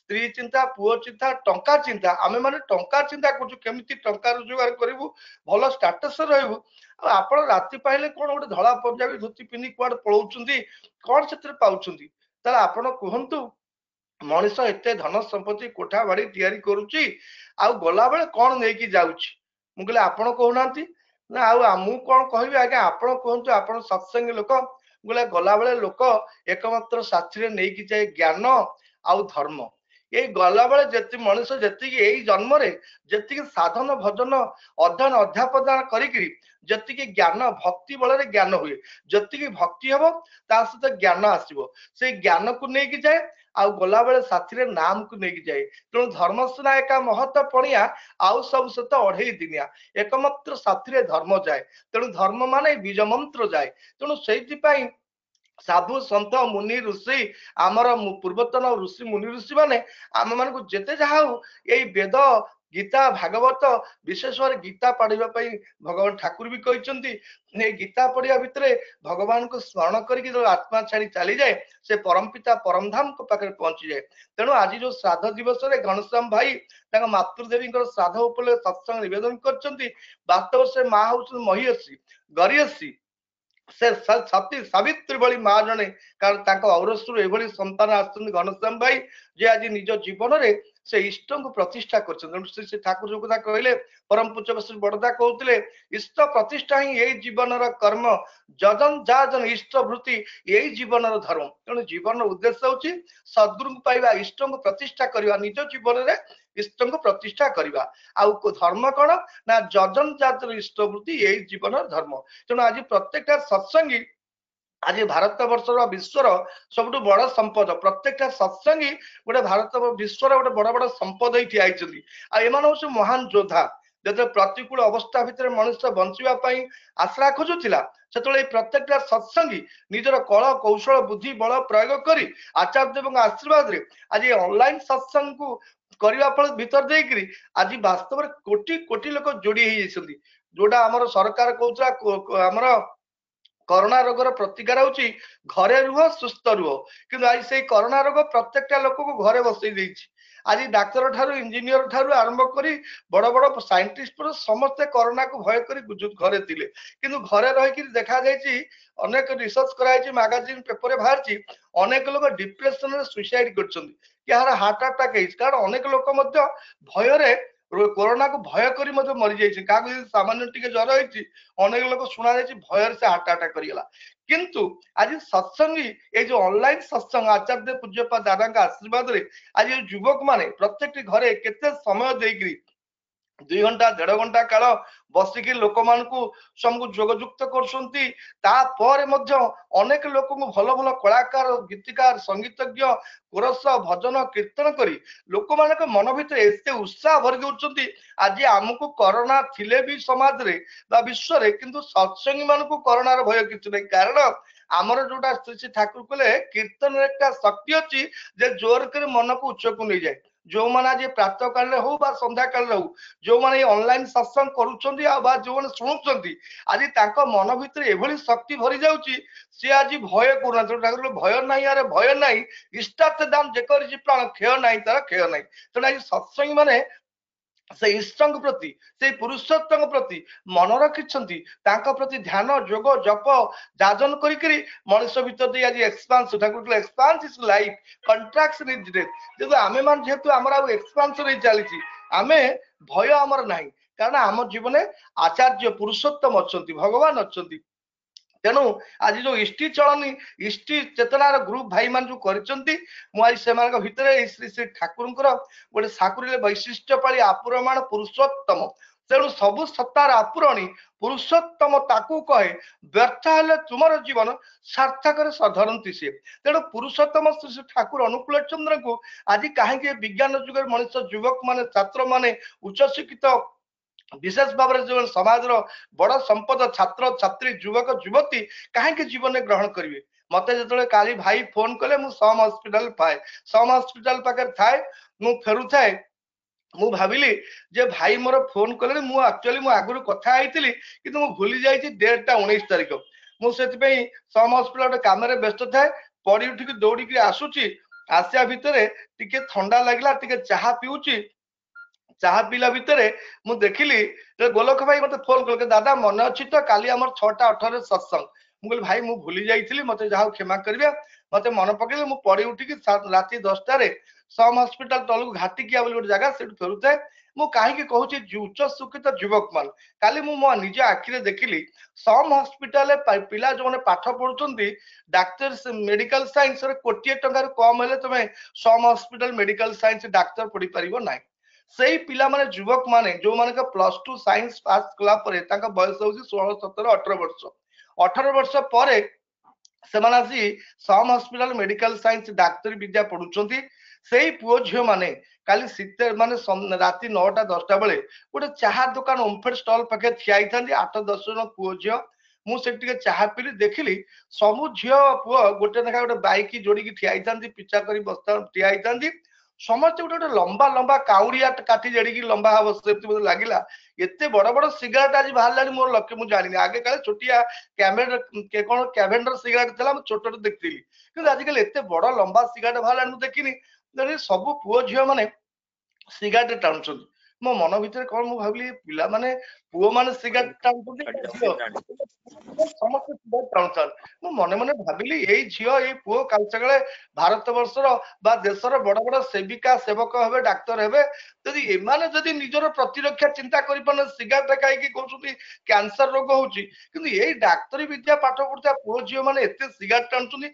ସ୍ତ୍ରୀ ଚିନ୍ତା, ପୁଅ ଚିନ୍ତା, ଟଙ୍କା ଚିନ୍ତା। ଆମେ ମାନେ ଟଙ୍କା ଚିନ୍ତା କରୁଛୁ, କେମିତି ଟଙ୍କା ରୋଜଗାର କରିବୁ, ଭଲ ଷ୍ଟାଟସ ରହିବୁ। ଆଉ ଆପଣ ରାତି ପାଇଲେ କଣ ଗୋଟେ ଧଳା ପଞ୍ଜାବୀ ଧୋତି ପିନ୍ଧି କୁଆଡେ ପଳଉଛନ୍ତି, କଣ ସେଥିରେ ପାଉଛନ୍ତି? ତାହେଲେ ଆପଣ କୁହନ୍ତୁ, ମଣିଷ ଏତେ ଧନ ସମ୍ପତ୍ତି କୋଠା ବାଡି ତିଆରି କରୁଛି, ଆଉ ଗଲାବେଳେ କଣ ନେଇକି ଯାଉଛି? ମୁଁ କହିଲି ଆପଣ କହୁନାହାନ୍ତି। ନା ଆଉ ମୁଁ କଣ କହିବି ଆଜ୍ଞା, ଆପଣ କୁହନ୍ତୁ, ଆପଣ ସତ୍ସଙ୍ଗୀ ଲୋକ। ମୁଁ କହିଲେ ଗଲାବେଳେ ଲୋକ ଏକମାତ୍ର ସାଥିରେ ନେଇକି ଯାଏ ଜ୍ଞାନ ଆଉ ଧର୍ମ। ଏଇ ଗଲାବେଳେ ମଣିଷ ଯେତିକି ଏଇ ଜନ୍ମରେ ଯେତିକି ସାଧନ ଭଜନ ଅଧ୍ୟୟନ ଅଧ୍ୟାପନା କରିକିରି ଯେତିକି ଜ୍ଞାନ ଭକ୍ତି ବଳରେ ଜ୍ଞାନ ହୁଏ, ଯେତିକି ଭକ୍ତି ହବ ତା ସହିତ ଜ୍ଞାନ ଆସିବ, ସେଇ ଜ୍ଞାନକୁ ନେଇକି ଯାଏ, ଆଉ ଗଲାବେଳେ ସାଥିରେ ନାମକୁ ନେଇକି ଯାଏ। ତେଣୁ ଧର୍ମ ସିନା ଏକା ମହତ ପଣିଆ, ଆଉ ସବୁ ସହିତ 2.5 ଦିନିଆ, ଏକମାତ୍ର ସାଥିରେ ଧର୍ମ ଯାଏ। ତେଣୁ ଧର୍ମ ମାନେ ବୀଜ ମନ୍ତ୍ର ଯାଏ। ତେଣୁ ସେଇଥିପାଇଁ ସାଧୁ ସନ୍ଥ ମୁନି ଋଷି, ଆମର ପୂର୍ବତନ ଋଷି ମୁନି ଋଷି ମାନେ ଆମ ମାନଙ୍କୁ ଯେତେ ଯାହା ହଉ ଏଇ ବେଦ गीता भागवत विशेष भाव गीता पढ़ा भगवान ठाकुर भी कहते गीता पढ़िया भितर भगवान को स्मरण करके जो आत्मा छाड़ी चली जाए से परम पिता परम धाम को पाखे पहुंची जाए। तेणु आज जो श्राद्ध दिवस रे घनश्याम भाई मातृदेवी श्राद्ध उपलक्षे सत्संग निवेदन करछंती। वास्तव से माँ हूँ महिषी गरियसी से सती सावित्री भली माँ जने कारण औरसरू एभली संतान आसुଛନ୍ତି घनश्याम भाई जे आज निज जीवन रे से इष्ट को प्रतिष्ठा कर श्री ठाकुर जो कथा कहले परम पूज्य बड़दा कहते इष्ट प्रतिष्ठा ही यही जीवन कर्म जजन जाजन इष्ट वृत्ति यही जीवन धर्म। तेणु जीवन उद्देश्य हूँ सद्गुरु को पाइबा इष्ट को प्रतिष्ठा करवा निज जीवन में इष्ट को प्रतिष्ठा करवा आउ धर्म कौन ना जजन जाजन इष्ट वृत्ति यही जीवन धर्म। तेणु आज प्रत्येक सत्संगी आज भारत वर्षर विश्वर सबुठ बड़ संपद प्रत्येक सत्संगी गोटे भारत विश्वर गोटे बड़ बड़ संपद ही ठिया एम हूँ महान योद्धा जो प्रतिकूल अवस्था भितर मनुष्य बंचापी आश्रा खोजुला से प्रत्येक सत्संगी निजर कल कौशल बुद्धि बल प्रयोग कर आचार्य देव आशीर्वाद रे आज ऑनलाइन सत्संग को करने फल भीतर देकर आज वास्तव में कोटी कोटी लोक जोड़ी होती जोटा आमर सरकार कहूला आमर कोरोना रोगर प्रतिकार होची घरे रुह सुस्थ रुह किंतु आज से कोरोना रोग प्रत्येक लोक को घरे बसई देछि। आज डाक्तर ठारू इंजीनियर ठारू आरंभ करी बड़ बड़ साइंटिस्ट पर समस्ते कोरोना को भय करी घरे थिले किंतु घरे रही देखा जायछि अनेक रिसर्च कराई मैगजीन पेपर बाहर अनेक लोग डिप्रेशन रे सुसाइड करछन्ती यार हार्ट अटैक है कारण अनेक लोक मध्य भय रे कोरोना को भय करी मरी जाए सामान्य टिके ज्वर होती अनेक लोग शुणा जाए भय से हार्ट अटैक करिगला किंतु आज सत्संगी ये जो ऑनलाइन सत्संग आचार्य पूज्यपा दादा आशीर्वाद रे आज युवक माने प्रत्येक घरे केते समय देकरी 2 घंटा 1.5 घंटा काल बसिक लोक सबको जोगयुक्त कर अनेक लोक भल भल कलाकार गीतिकार संगीतज्ञ कोरस भजन कीर्तन करी लोक मान मन भीतर एते उत्साह भरी दौरान आज आमको कोरोना थिले भी समाज रे बा विश्व रे किंतु सत्संगी मान को कोरोनार भय किछु नहीं कारण आमर जोटा श्री ठाकुर कहले कीर्तन एक शक्ति अच्छी जे जोर कर मन को उच्च को नहीं जाए जो मैंने आज प्रातः काल हो संध्या काल हो जो मैंने ऑनलाइन सत्संग करुँच जो मैंने शुणुंट आज मन भीतर एभली शक्ति भरी जाऊँगी सी आज भय कर भय ना यार भय ना इष्टार्थ दान जेकर प्राण क्षय ना तार क्षय ना तेना आज सत्संगी मैंने से ईश्वर प्रति से पुरुषोत्तम प्रति मन रखिंट प्रति ध्यान जोग जप जाजन करी मनुष्य भीतर आज expanse Thakur expanse is life कंट्राक्शन is death जब आमे मान जेहेतु आमर एक्सपांशन ही चली आमे भय आमर ना कारण आम जीवन आचार्य पुरुषोत्तम अच्छा भगवान अच्छा तेणु आज जो इष्टि चलनी इष्टि चेतनार ग्रुप भाई मान जो आज से भितर श्री श्री ठाकुर गोटे साकुरी वैशिष्ट्य पाली आपुरमाण पुरुषोत्तम तेणु सबु सत्तार आपुरणी पुरुषोत्तम ताकू कहे व्यर्थ हेले तुमर जीवन सार्थक धरती सी तेणु पुरुषोत्तम श्री श्री ठाकुर अनुकूल चंद्र को आज कहीं विज्ञान जुगर मनुष्य युवक माने छात्र माने उच्च शिक्षित विशेष भाव में जो समाज बड़ संपद छात्र छात्री युवक युवती कहीं जीवन में ग्रहण करेंगे मत जो काली भाई फोन कले मु सम हॉस्पिटल पाए सम हॉस्पिटल पाखे थाए मु फेरु थाए मु भाविली जे भाई मोर फोन कले मु एक्चुअली मु आगु कथा होइतिली किंतु मु भूली जाइछि डेट टा 19 तारिख मु सेति सम हॉस्पिटल गोटे काम रे व्यस्त थाए पड़ी उठिक दौड़िक आसुची आसिया भितर टिके ठंडा लागला टिके चाहा पिउची चाहा पीला भितर मु देखिली गोलख भाई मत फोन कल दादा मन अच्छी तो काली आम 6टा 18 सत्संग मुझे भाई मु भूली जाइली मत जहाँ क्षमा करेंगे मत मन पकड़े मु पड़ी उठिक राति 10टार सम हॉस्पिटल तलू घाटिकिया गोटे जगह से फेरुए मु कहीं कहूँ उच्च शिक्षित युवक मान काली मो निज आखिरे देखिली सम हॉस्पिटल पिला जो मैंने पाठ पढ़ुंट डाक्तर मेडिकल साइंस कोटी टंकार कम हेले तुम्हें सम हॉस्पिटल मेडिकल साइंस डाक्तर पढ़ी पार ना से पिला माने युवक माने जो माने +2 साइंस पास कला परे ताका बयस होउची 16 17 18 वर्ष 18 वर्ष परे सेमाने आसी सम हॉस्पिटल मेडिकल साइंस डाक्टरी विद्या पढुचंती सेही पुओ झियो माने काली सीते माने राति 9टा 10टा बेले गोटे चाहा दुकान ओमफेड स्टॉल पाखे थियाई थांदी 8-10 जन पुओ झियो मु से टिके चाहा पीली देखिली सबु झियो पुओ गोटे नेखा गोटे बाइक जोड़ी ठियाई थांदी पिछा करी बस्ता ठियाई थांदी ସମସ୍ତେ ଗୋଟେ ଗୋଟେ ଲମ୍ବା ଲମ୍ବା କାଉଡିଆ କାଠି ଜେଡିକି ଲମ୍ବା ହବ ସେମିତି ମତେ ଲାଗିଲା। ଏତେ ବଡ ବଡ ସିଗାରେଟ ଆଜି ବାହାରିଲାଣି ମୋର ଲକ୍ଷ୍ୟ ମୁଁ ଜାଣିନି। ଆଗେ କାଳେ ଛୋଟିଆ କଣ କ୍ୟାଭେଣ୍ଡର ସିଗାରେଟ ଥିଲା ମୁଁ ଛୋଟଟେ ଦେଖିଥିଲି, କିନ୍ତୁ ଆଜିକାଲି ଏତେ ବଡ ଲମ୍ବା ସିଗାରେଟ ବାହାରିଲାଣି ମୁଁ ଦେଖିନି। ସବୁ ପୁଅ ଝିଅ ମାନେ ସିଗାରେଟ ଟାଣୁଛନ୍ତି। ମୋ ମନ ଭିତରେ କଣ ମୁଁ ଭାବିଲି ପିଲାମାନେ ପୁଅ ମାନେ ସିଗାରେଟ ଟାଣୁଛନ୍ତି ଝିଅ ସମସ୍ତେ ସିଗାରେଟ ଟାଣୁଛନ୍ତି। ମୁଁ ମନେ ମନେ ଭାବିଲି ଏଇ ଝିଅ ଏଇ ପୁଅ କାଲି ସକାଳେ ଭାରତ ବର୍ଷର ବା ଦେଶର ବଡ ବଡ ସେବିକା ସେବକ ହେବେ, ଡାକ୍ତର ହେବେ। ଯଦି ଏମାନେ ଯଦି ନିଜର ପ୍ରତିରକ୍ଷା ଚିନ୍ତା କରିପାରୁନ ସିଗାରେଟ ଖାଇକି କହୁଛନ୍ତି କ୍ୟାନ୍ସର ରୋଗ ହଉଛି, କିନ୍ତୁ ଏଇ ଡାକ୍ତରୀ ବିଦ୍ୟା ପାଠ ପଢୁଥିବା ପୁଅ ଝିଅ ମାନେ ଏତେ ସିଗାରେଟ ଟାଣୁଛନ୍ତି।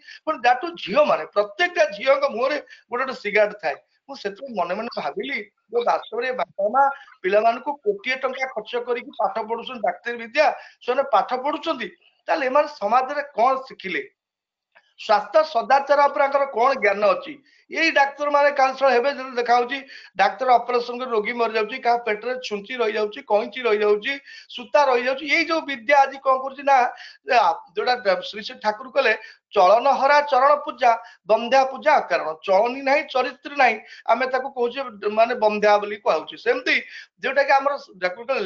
ଦାଟୁ ଝିଅ ମାନେ ପ୍ରତ୍ୟେକଟା ଝିଅଙ୍କ ମୁହଁରେ ଗୋଟେ ଗୋଟେ ସିଗାରେଟ ଥାଏ। ମୁଁ ସେଥିପାଇଁ ମନେ ମନେ ଭାବିଲି ଯେ ବାସ୍ତବରେ ବାପା ମା ପିଲାମାନଙ୍କୁ କୋଟିଏ ଟଙ୍କା ଖର୍ଚ୍ଚ କରିକି ପାଠ ପଢୁଛନ୍ତି ଡାକ୍ତରୀ ବିଦ୍ୟା, ସେମାନେ ପାଠ ପଢୁଛନ୍ତି, ତାହେଲେ ଏମାନେ ସମାଜରେ କଣ ଶିଖିଲେ, ସ୍ୱାସ୍ଥ୍ୟ ସଦାଚାର ଉପରେ ତାଙ୍କର କଣ ଜ୍ଞାନ ଅଛି। ଏଇ ଡାକ୍ତର ମାନେ କାଲସଳ ହେବେ ଯେତେବେଳେ ଦେଖା ହଉଛି ଡାକ୍ତର ଅପରେସନ କରି ରୋଗୀ ମରିଯାଉଛି, କାହା ପେଟରେ ଛୁଞ୍ଚି ରହିଯାଉଛି, କଇଁଚି ରହିଯାଉଛି, ସୂତା ରହିଯାଉଛି। ଏଇ ଯୋଉ ବିଦ୍ୟା ଆଜି କଣ କରୁଛି ନା ଯୋଉଟା ଶ୍ରୀ ଶ୍ରୀ ଠାକୁର କଲେ ଚଳନ ହରା ଚରଣ ପୂଜା ବନ୍ଧ୍ୟା ପୂଜା ଅକାରଣ। ଚଳନୀ ନାହିଁ, ଚରିତ୍ର ନାହିଁ, ଆମେ ତାକୁ କହୁଛେ ମାନେ ବନ୍ଧ୍ୟା ବୋଲି କୁହାଉଛି। ସେମିତି ଯୋଉଟା କି ଆମର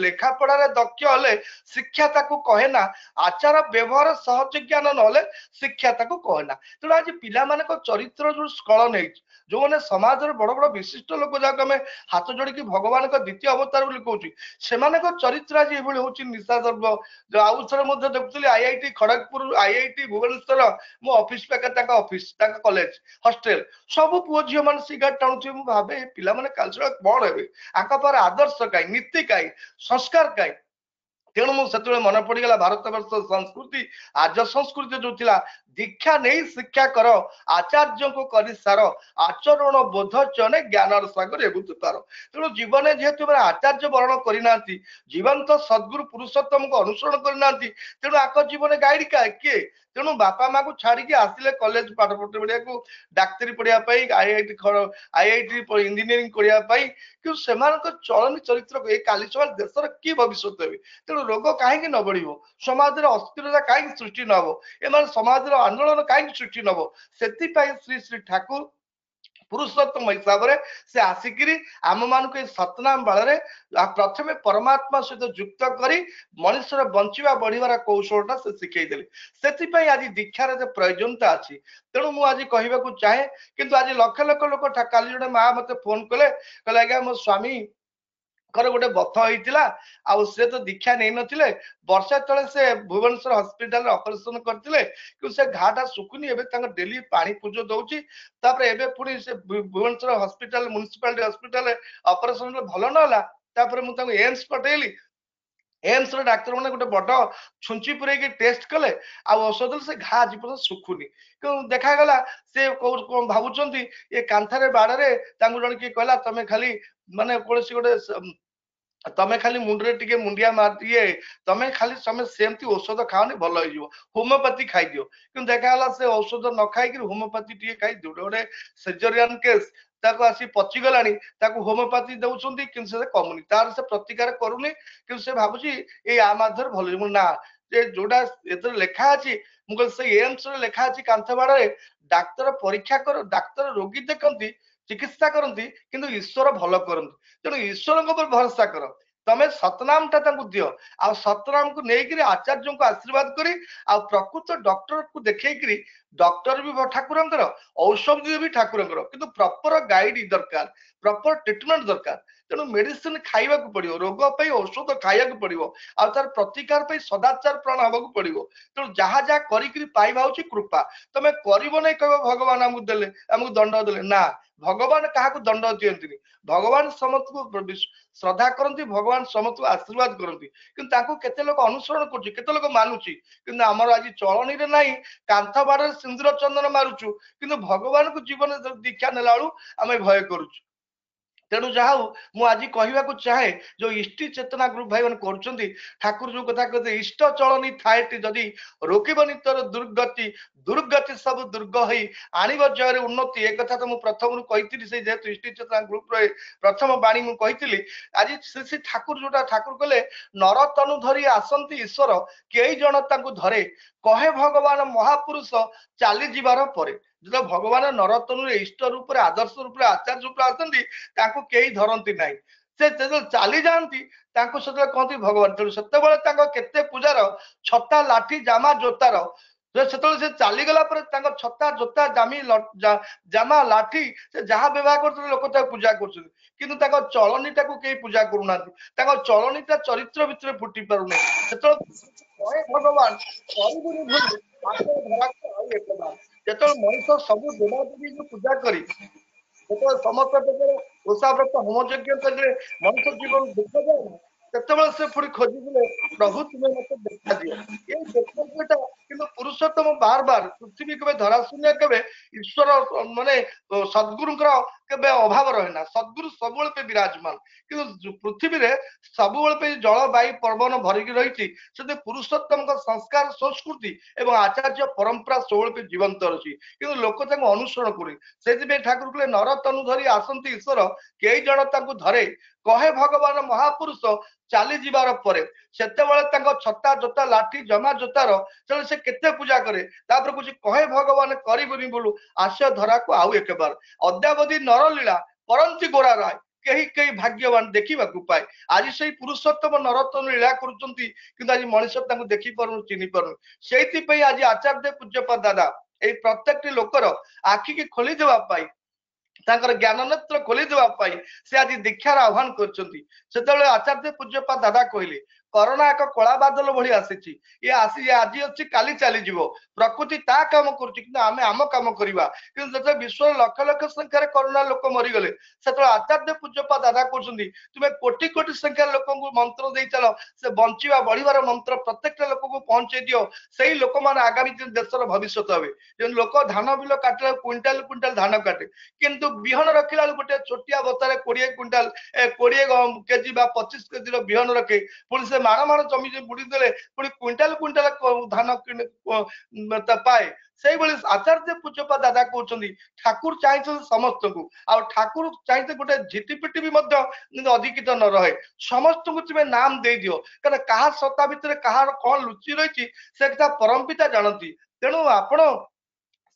ଲେଖା ପଢାରେ ଦକ୍ଷ ହେଲେ ଶିକ୍ଷା ତାକୁ କହେ ନା, ଆଚାର ବ୍ୟବହାର ସହଜ ଜ୍ଞାନ ନହେଲେ ଶିକ୍ଷା ତାକୁ କହେ ନା। ତେଣୁ ଆଜି ପିଲାମାନଙ୍କ ଚରିତ୍ର ଯୋଉ ସ୍ଖଳନ ହେଇଛି, ଯୋଉମାନେ ସମାଜରେ ବଡ ବଡ ବିଶିଷ୍ଟ ଲୋକ ଯାହାକୁ ଆମେ ହାତ ଯୋଡିକି ଭଗବାନଙ୍କ ଦ୍ୱିତୀୟ ଅବତାର ବୋଲି କହୁଛୁ, ସେମାନଙ୍କ ଚରିତ୍ର ଆଜି ଏଭଳି ହଉଛି ନିଶା ଦ୍ରବ୍ୟ। ଆଉ ଥରେ ମଧ୍ୟ ଦେଖୁଥିଲି IIT ଖଡଗପୁର, IIT ଭୁବନେଶ୍ୱର, ମୋ ଅଫିସ ପାଖରେ ତାଙ୍କ ଅଫିସ, ତାଙ୍କ କଲେଜ ହଷ୍ଟେଲ, ସବୁ ପୁଅ ଝିଅ ମାନେ ସିଗାରେଟ ଟାଣୁଥିବେ। ମୁଁ ଭାବେ ପିଲାମାନେ କାଲି କଣ ହେବେ, ଆଙ୍କ ପାଖରେ ଆଦର୍ଶ କାହିଁ, ନୀତି କାହିଁ, ସଂସ୍କାର କାହିଁ। ତେଣୁ ମୁଁ ସେତେବେଳେ ମନେ ପଡିଗଲା ଭାରତ ବର୍ଷ ସଂସ୍କୃତି ଆର୍ଯ୍ୟ ସଂସ୍କୃତି ଯୋଉ ଥିଲା, ଦୀକ୍ଷା ନେଇ ଶିକ୍ଷା କର ଆଚାର୍ଯ୍ୟଙ୍କୁ କରି ସାର, ଆଚରଣ ବୋଧ ଚନେ ଜ୍ଞାନର ସାଗର ଏବୁତ ପାର। ତେଣୁ ଜୀବନରେ ଯେହେତୁ ଆଚାର୍ଯ୍ୟ ବରଣ କରିନାହାନ୍ତି, ଜୀବନ୍ତ ସଦ୍ଗୁରୁ ପୁରୁଷୋତ୍ତମଙ୍କୁ ଅନୁସରଣ କରିନାହାନ୍ତି, ତେଣୁ ଆଙ୍କ ଜୀବନରେ ଗାଇଡ କିଏ? ତେଣୁ ବାପା ମାକୁ ଛାଡିକି ଆସିଲେ କଲେଜ ପାଠ ପଢିବାକୁ, ଡାକ୍ତରୀ ପଢିବା ପାଇଁ, IIT ଇଞ୍ଜିନିୟରିଂ କରିବା ପାଇଁ, କିନ୍ତୁ ସେମାନଙ୍କ ଚଳନୀ ଚରିତ୍ର ଏ କାଲି ସମାଜ ଦେଶର କି ଭବିଷ୍ୟତ ହେବେ। ତେଣୁ ରୋଗ କାହିଁକି ନ ବଢିବ, ସମାଜରେ ଅସ୍ଥିରତା କାହିଁକି ସୃଷ୍ଟି ନ ହବ, ଏମାନେ ସମାଜର ଆନ୍ଦୋଳନ କାହିଁକି ସୃଷ୍ଟି ନ ହବ। ସେଥିପାଇଁ ଶ୍ରୀ ଶ୍ରୀ ଠାକୁର ପୁରୁଷୋତ୍ତମ ହିସାବରେ ସେ ଆସିକିରି ଆମ ମାନଙ୍କୁ ଏଇ ସତନାମ ବାଳରେ ପ୍ରଥମେ ପରମାତ୍ମା ସହିତ ଯୁକ୍ତ କରି ମଣିଷର ବଞ୍ଚିବା ବଢିବାର କୌଶଳଟା ସେ ଶିଖେଇ ଦେଲେ। ସେଥିପାଇଁ ଆଜି ଦୀକ୍ଷାର ଯେ ପ୍ରয়োଜନତା ଅଛି। ତେଣୁ ମୁଁ ଆଜି କହିବାକୁ ଚାହେଁ, କିନ୍ତୁ ଆଜି ଲକ୍ଷ ଲକ୍ଷ ଲୋକ, କାଲି ଜଣେ ମା ମତେ ଫୋନ କଲେ, କହିଲେ ଆଜ୍ଞା ମୋ ସ୍ୱାମୀ ଗୋଟେ ବଥ ହେଇଥିଲା, ଆଉ ସେ ତ ଦୀକ୍ଷା ନେଇନଥିଲେ, ବର୍ଷେ ତଳେ ସେ ଭୁବନେଶ୍ୱର ହସ୍ପିଟାଲରେ ଅପରେସନ କରିଥିଲେ, କିନ୍ତୁ ସେ ଘାଟା ଶୁଖୁନି, ଏବେ ତାଙ୍କ ଡେଲି ପାଣି ପୂଜ ଦଉଛି। ତାପରେ ଏବେ ପୁଣି ସେ ଭୁବନେଶ୍ୱର ହସ୍ପିଟାଲ, ମ୍ୟୁନିସିପାଲିଟି ହସ୍ପିଟାଲରେ ଅପରେସନ ଭଲ ନହେଲା, ତାପରେ ମୁଁ ତାଙ୍କୁ ଏମ୍ସ ପଠେଇଲି। ଏମ୍ସ ର ଡାକ୍ତର ମାନେ ଗୋଟେ ବଡ ଛୁଞ୍ଚି ପୁରେଇକି ଟେଷ୍ଟ କଲେ, ଆଉ ଔଷଧ ଦେଲେ, ସେ ଘା ଆଜି ପର୍ଯ୍ୟନ୍ତ ଶୁଖୁନି। କିନ୍ତୁ ଦେଖାଗଲା ସେ କଣ ଭାବୁଛନ୍ତି, ଏ କାନ୍ଥରେ ବାଡରେ ତାଙ୍କୁ ଜଣେ କିଏ କହିଲା ତମେ ଖାଲି ମାନେ କୌଣସି ଗୋଟେ ତମେ ଖାଲି ମୁଣ୍ଡରେ ଟିକେ ମୁଣ୍ଡିଆ ମାରିଦିଏ, ତମେ ସେମିତି ଔଷଧ ଖାଅନି, ଭଲ ହେଇଯିବ, ହୋମିଓପାଥି ଖାଇଦିଅ। କିନ୍ତୁ ଦେଖାଗଲା ସେ ଔଷଧ ନ ଖାଇକି ହୋମିଓପାଥି ଟିକେ ଖାଇ ଗୋଟେ ସେଜରିଆନ କେସ୍, ତାକୁ ଆସି ପଚିଗଲାଣି, ତାକୁ ହୋମିଓପାଥି ଦଉଛନ୍ତି କିନ୍ତୁ ସେ କମୁନି, ତାର ସେ ପ୍ରତିକାର କରୁନି, କିନ୍ତୁ ସେ ଭାବୁଛି ଏଇ ଆ ମାଧ୍ୟମରେ ଭଲ ହେଇଯିବ। ନା, ଯେ ଯୋଉଟା ଏଥିରେ ଲେଖା ଅଛି, ମୁଁ କହିଲି ସେଇ ଏମ୍ସ ରେ ଲେଖା ଅଛି କାନ୍ଥ ବାଡରେ, ଡାକ୍ତର ପରୀକ୍ଷା କର, ଡାକ୍ତର ରୋଗୀ ଦେଖନ୍ତି, ଚିକିତ୍ସା କରନ୍ତି, କିନ୍ତୁ ଈଶ୍ୱର ଭଲ କରନ୍ତି। ତେଣୁ ଈଶ୍ୱରଙ୍କ ଉପରେ ଭରସା କର, ତମେ ସତନାମ ଟା ତାଙ୍କୁ ଦିଅ, ଆଉ ସତନାମକୁ ନେଇକିରି ଆଚାର୍ଯ୍ୟଙ୍କୁ ଆଶୀର୍ବାଦ କରି, ଆଉ ପ୍ରକୃତ ଡକ୍ଟରକୁ ଦେଖେଇକିରି, ଡକ୍ଟର ବି ଠାକୁରଙ୍କର, ଔଷଧ ବି ଠାକୁରଙ୍କର, କିନ୍ତୁ ପ୍ରପର ଗାଇଡ ଦରକାର, ପ୍ରପର ଟ୍ରିଟମେଣ୍ଟ ଦରକାର। ତେଣୁ ମେଡିସିନ ଖାଇବାକୁ ପଡିବ, ରୋଗ ପାଇଁ ଔଷଧ ଖାଇବାକୁ ପଡିବ, ଆଉ ତାର ପ୍ରତିକାର ପାଇଁ ସଦାଚାର ପ୍ରଣ ହବାକୁ ପଡିବ। ତେଣୁ ଯାହା ଯାହା କରିକିରି ପାଇବା ହଉଛି କୃପା। ତମେ କରିବ ନାଇଁ କହିବ ଭଗବାନ ଆମକୁ ଦେଲେ, ଆମକୁ ଦଣ୍ଡ ଦେଲେ, ନା, ଭଗବାନ କାହାକୁ ଦଣ୍ଡ ଦିଅନ୍ତିନି, ଭଗବାନ ସମସ୍ତଙ୍କୁ ଶ୍ରଦ୍ଧା କରନ୍ତି, ଭଗବାନ ସମସ୍ତଙ୍କୁ ଆଶୀର୍ବାଦ କରନ୍ତି, କିନ୍ତୁ ତାଙ୍କୁ କେତେ ଲୋକ ଅନୁସରଣ କରୁଛି, କେତେ ଲୋକ ମାନୁଛି। କିନ୍ତୁ ଆମର ଆଜି ଚଳନୀରେ ନାହିଁ, କାନ୍ଥ ବାଡରେ ସିନ୍ଦୁର ଚନ୍ଦନ ମାରୁଛୁ, କିନ୍ତୁ ଭଗବାନଙ୍କୁ ଜୀବନରେ ଦୀକ୍ଷା ନେଲା ବେଳୁ ଆମେ ଭୟ କରୁଛୁ। ତେଣୁ ଯାହା ହଉ, ମୁଁ ଆଜି କହିବାକୁ ଚାହେଁ, ଯୋଉ ଇଷ୍ଟି ଚେତନା ଗ୍ରୁପ ଭାଇ ମାନେ କରୁଛନ୍ତି, ଠାକୁର ଯୋଉ କଥା କହିଲେ ଇଷ୍ଟ ଚଳନୀ ଥାଏଟି ଯଦି ରୋକିବନି ତୋର ଦୁର୍ଗତି, ଦୁର୍ଗତି ସବୁ ଦୁର୍ଗ ହେଇ ଆଣିବ ଜୟରେ ଉନ୍ନତି। ଏ କଥା ତ ମୁଁ ପ୍ରଥମରୁ କହିଥିଲି, ସେଇ ଯେହେତୁ ଇଷ୍ଟି ଚେତନା ଗ୍ରୁପରେ ପ୍ରଥମ ବାଣୀ ମୁଁ କହିଥିଲି। ଆଜି ଶ୍ରୀ ଠାକୁର ଯୋଉଟା ଠାକୁର କହିଲେ, ନର ତନୁ ଧରି ଆସନ୍ତି ଈଶ୍ୱର, କେଇ ଜଣ ତାଙ୍କୁ ଧରେ, କହେ ଭଗବାନ ମହାପୁରୁଷ ଚାଲିଯିବାର ପରେ। जो भगवान नरतनु इष्ट रूप आदर्श रूप आचार्य रूप आसती कई धरती ना से चली जाती कहती भगवान तेणु से केते पूजार छता लाठी जामा जोतार से चलीगला छता जोता जामा लाठी से जहाँ व्यवहार कर लोक पूजा कर चलनीटा कई पूजा करूना चलनीटा चरित्र भितर फुटी पारना से भगवान जो मनुष्य सब देवादेवी पूजा करी समस्त ओषा व्रत होम यज्ञ मनुष्य जीवन दुख जाए से पुणी खोजिले प्रभु तुम्हें मत देखा दियो ये देखा किंतु पुरुषोत्तम बार बार पृथ्वी के धराशून्य के ईश्वर माने सद्गुरु के अभाव रहे सद्गुरु सब विराजमान कि पृथ्वी रे सब जल वायु पवन भरिकी रही पुरुषोत्तम संस्कार संस्कृति एवं आचार्य परंपरा सब जीवंत रही कि लोक अनुसरण कर ठाकुर कहले नर तनु धरी आसती ईश्वर कई जन धरे कहे भगवान महापुरुष चली जीवार परे छता जोता लाठी जमा जोतार से केते पूजा करे कुछ कहे भगवान करी बोलू आस्य धरा को आउ एक बार अद्यावधि नरलीला परंती गोरा राय कई कई भाग्यवान देखा पाए आज से पुरुषोत्तम नरोत्तम लीला कर आज मनुष्य देखी पार चिन्ह पार से आज आचार्य पूज्यपाद दादा ये प्रत्येक लोकर आखि की खोली देवाई ज्ञान नेत्र खोली देवाई से आज दीक्षार आह्वान कर आचार्य पूज्यपाद दादा कहले करोना एक कला बादल भाई आसी ये आसी आज अच्छी काली चली प्रकृति ता काम करें आम कम करवा कि विश्व लक्ष लक्ष संख्यार करोना लोक मरीगले से आचार्य पूज्यपाद दादा कहते तुम्हें कोटि कोटि संख्यार लोक मंत्र दे चल से बंचा बढ़िवार मंत्र प्रत्येक लोक को पहुंचे दियो से लोक मैंने आगामी दिन देशर भविष्य हे लोक धान बिल काटे क्विंटाल क्विंटाल धान काटे किंतु बिहन रखिला गोटे छोटिया बतारे 20 क्विंटाल 20 केजी 25 केजी बिहन रखे पुणी से माण माण जमी बुड़ी देले पुणी क्विंटाल क्विंटाल धान पाए से आचार्य पूज्यपाद दादा कहते ठाकुर चाहिए समस्त को आ ठाकुर चाहिए गोटे झिटिपिटी भी अधिकित न रहे समस्त को तुम्हें नाम दे दियो क्या कहा सत्ता भितर कहार कौन लुचि रही से परम पिता जानती तेणु आपण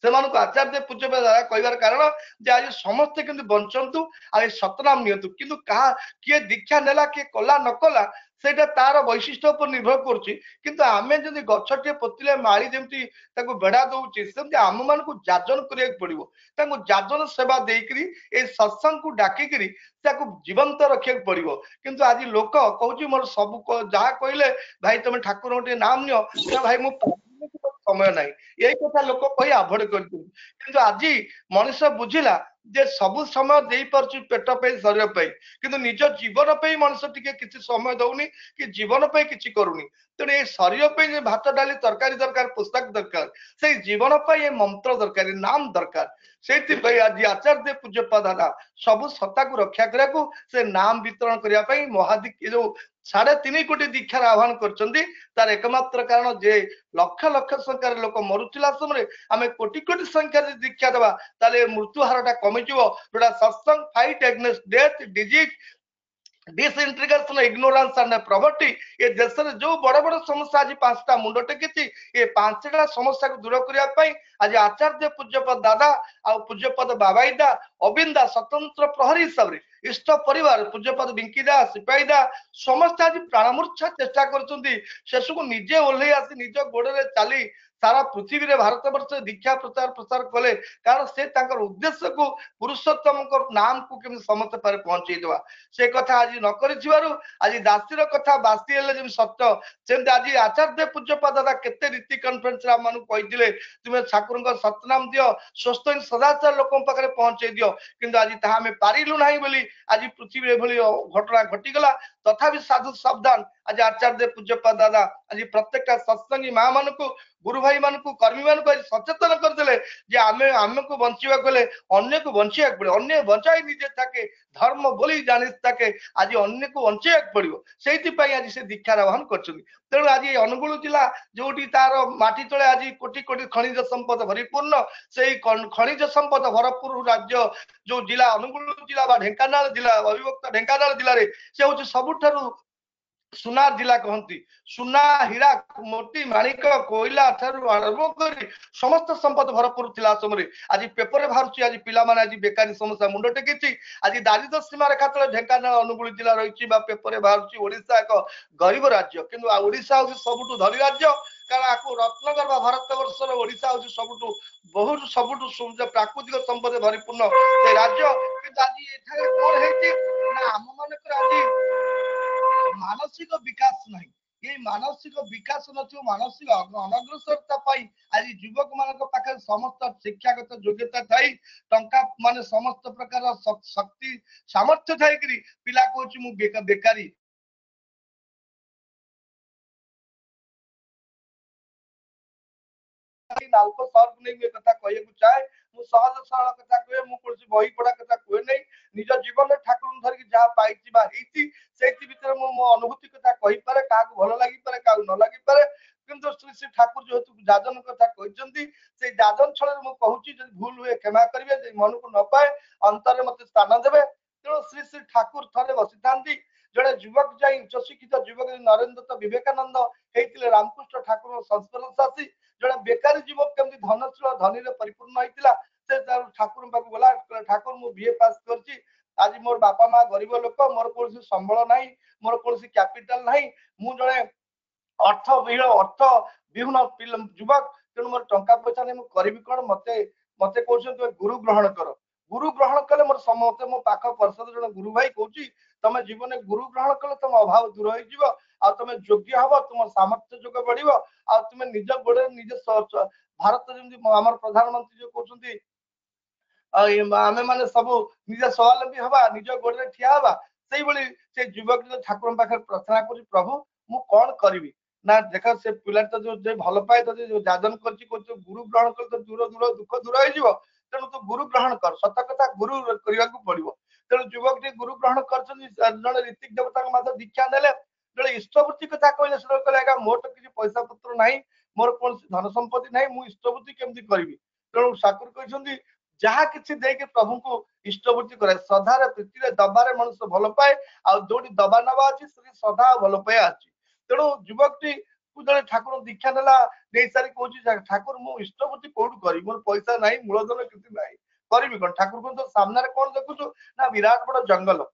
से आचार्य पूज्यपाद दादा कहबार कारण जे आज समस्ते कि बंचतु आ सतनाम नियंतु किंतु कहा किए दीक्षा नेला किए कला न कला सेटा तार वैशिष्ट्य उपर निर्भर करुँच आमे जदि गछटे पोतिले माली जमती बेड़ा दौचे सेमती आम मान को जाजन करिया पड़ो जाजन सेवा देकरी ए सत्संग को डाकिकी जीवंत रखा पड़ो किंतु आज लोक कहूँ मोर सब जहाँ कहले भाई तुम ठाकुर गोटे नाम नियो भाई मु समय ना यही कथा लोक कही आभोड कर आज मनुष्य बुझिला जे सबु समय दे पार्छु पेट पे शरीर पे किंतु निज जीवन पे मनुष्य टिके किसी समय दौनी कि जीवन पे किसी करूनी तेणु ये शरीर पे भात डाली तरकारी दरकार पुस्तक दरकार से जीवन पे ये मंत्र दरकार नाम दरकार से आज आचार्य पूज्यपाद दादा सबु सत्ता को रक्षा करने से नाम वितरण करने महादीक्षा जो 3.5 कोटी दीक्षार आह्वान कर एकमात्र कारण जे लक्ष लक्ष संख्यार लोक मरुला समय आम कोटि कोटि संख्यार दीक्षा देवा मृत्यु हारटा कमिज जोटा सत्संग fight against death disease disintegration ignorance and property ये देश में जो बड़ बड़ समस्या आज 5टा मुंड टेकी ये 5टा समस्या को दूर करने आज आचार्य पूज्यपाद दादा आ पूज्यपाद बाबाईदा अबिंदा स्वतंत्र प्रहरी हिसाब से इष्ट परिवार पूज्यपाद बिंकीदा सिपाहीदा समस्त आज प्राणमूर्छा चेष्टा कर निजे ओह्लई आसी निज गोड़े चली सारा पृथ्वी रे भारत वर्ष दीक्षा प्रचार प्रसार कले कारण से उद्देश्य को पुरुषोत्तम नाम को केमि समस्त पारे पहुंचे देवा से कथा आज न करिथिबारु आज दासीर कथा बासी हेले जेमि सत्य सेमति आज आचार्य पूज्यपाद दादा केते रीति कॉन्फ्रेंस रा मानु कहिथिले तुमे ठाकुरଙ୍କ सतनाम दियो स्वस्थ सदाचार लोकन पाखरे पहुंचे दियो किंतु आज ताहा हमें पारिलु नाही बोली आज पृथ्वी रे भली घटना घटी गला तथापि साधु सावधान आज आचार्य पूज्यपाद दादा आज प्रत्येक सत्संगी मां मान को गुरु भाई मान को कर्मी मान को सचेतन करदे जे आमे आमे को बंचिबा गले अन्य को बंचिया पड़े अन्य बंचाई निजे थाके धर्म बोली जानि थाके आज अन्य को बंचिया पड़ो से आज से दीक्षार आह्वान कर तेणु आज अनुगुल जिला जोटी तार माटी तले आज कोटि कोटि खनिज संपद भरिपूर्ण से खनिज संपद भरपूर राज्य जो जिला अनुगुल जिला ढेंकानाल जिला अविभक्त ढेंकानाल जिले से हूँ सबुठारु सुना जिला कहती सुना हीरा मोती माणिक कोईला ठारू आरंभ करी समस्त संपद भरपूर थिला समय आज पेपर बाहर आज पिला माने आज बेकारी समस्या मुंड टेकी आज दारिद्र्य सीमा रेखा तले ढेंकानाल अनुगुल जिला रही पेपर बाहर ओडिशा एक गरीब राज्य किंतु ओडिशा हूँ सबुठु धनी राज्य कारण आपको रत्नगर्भ भारत वर्षर ओडिशा हूँ सबुठु बहुत सबुठु प्राकृतिक संपद भरिपूर्ण राज्य किंतु आज एठारे कौन है आम मानकर आज मानसिक विकास नहीं ये मानसिक विकास नथियो मानसिक अनग्रसरता पाई आज युवक मानक पाखे समस्त शिक्षागत योग्यता थाई टंका माने समस्त प्रकार शक्ति सामर्थ्य थाई करी पिला कहूची मु बेकारी नाल्को सर नहीं कथा कहे चाहे मु सहज सरल कथा कहे मु कोसी बही पढ़ा कथा कहे नहीं निज जीवन ठाकुर धरिक जहाँ पाई से मो अनुभूति कथा कही पारे क्या भल लगी पारे क्या न लगी पारे किंतु श्री श्री ठाकुर जेहेतु जाजन कथा कहते से जाजन छल मुझे भूल हुए क्षमा करेंगे मन को न पाए अंतर मत स्थान देवे तेणु श्री श्री ठाकुर थे बसी था जड़े युवक जाई उच्च शिक्षित युवक नरेंद्र विवेकानंद होते रामकृष्ण ठाकुर संस्पर्श आसी जड़े बेकारी युवक केमती धनशील धनी परिपूर्ण होता से ठाकुर पाक गला ठाकुर मु बीए पास कर आज मोर बापा माँ गरीब लोक मोर कौन संबल ना मोर कौन कैपिटाल ना मु जड़े अर्थ विहीन युवक तेणु मोर टंका पैसा नहीं करी कौन मत मत कौन गुरु ग्रहण कर गुरु ग्रहण कले मोर समस्त मो पाख परिषद जन गुरु भाई कहूँ तुम जीवन गुरु ग्रहण कले तुम अभाव दूर हो तुम योग्य हम तुम सामर्थ्य जोग बढ़ तुम निज गोड़े निज भारत जमी आम प्रधानमंत्री जो कहते आमे माने सब निज स्वावलंबी हवा निज गोड़े ठिया हवा से युवक ठाकुर पाखे प्रार्थना कर प्रभु मु कौन करी ना देख से पिला तो जो भल पाए तो जो जाजन कर गुरु ग्रहण कर तो दूर दूर दुख दूर हो तेणु तो गुरु ग्रहण कर सत कथा गुरु करने पड़ो तेणु युवक टी गुरु ग्रहण कर ऋतिक देवता दीक्षा ने जो इष्टवृत्ति कथा कहले कहले मोर तो किसी पैसा पत्र ना मोर कौन धन संपत्ति ना मुझे इष्टवृत्ति केमती करी तेणु ठाकुर कहते जहाँ किसी देके प्रभु को इष्टवृत्ति करे श्रद्धार प्रीति दबारे मनुष्य भल पाए आउटी दबा नवा अच्छी श्रद्धा भल पाया अच्छी तेणु युवक टी जो ठाकुर दीक्षा नेला नहीं सारी कहूँ ठाकुर मु इष्टवृत्ति कौट करी मोर पैसा ना मूलधन किसी ना करी कौन ठाकुर को तो सामने कौन देखु ना विराट बड़ जंगल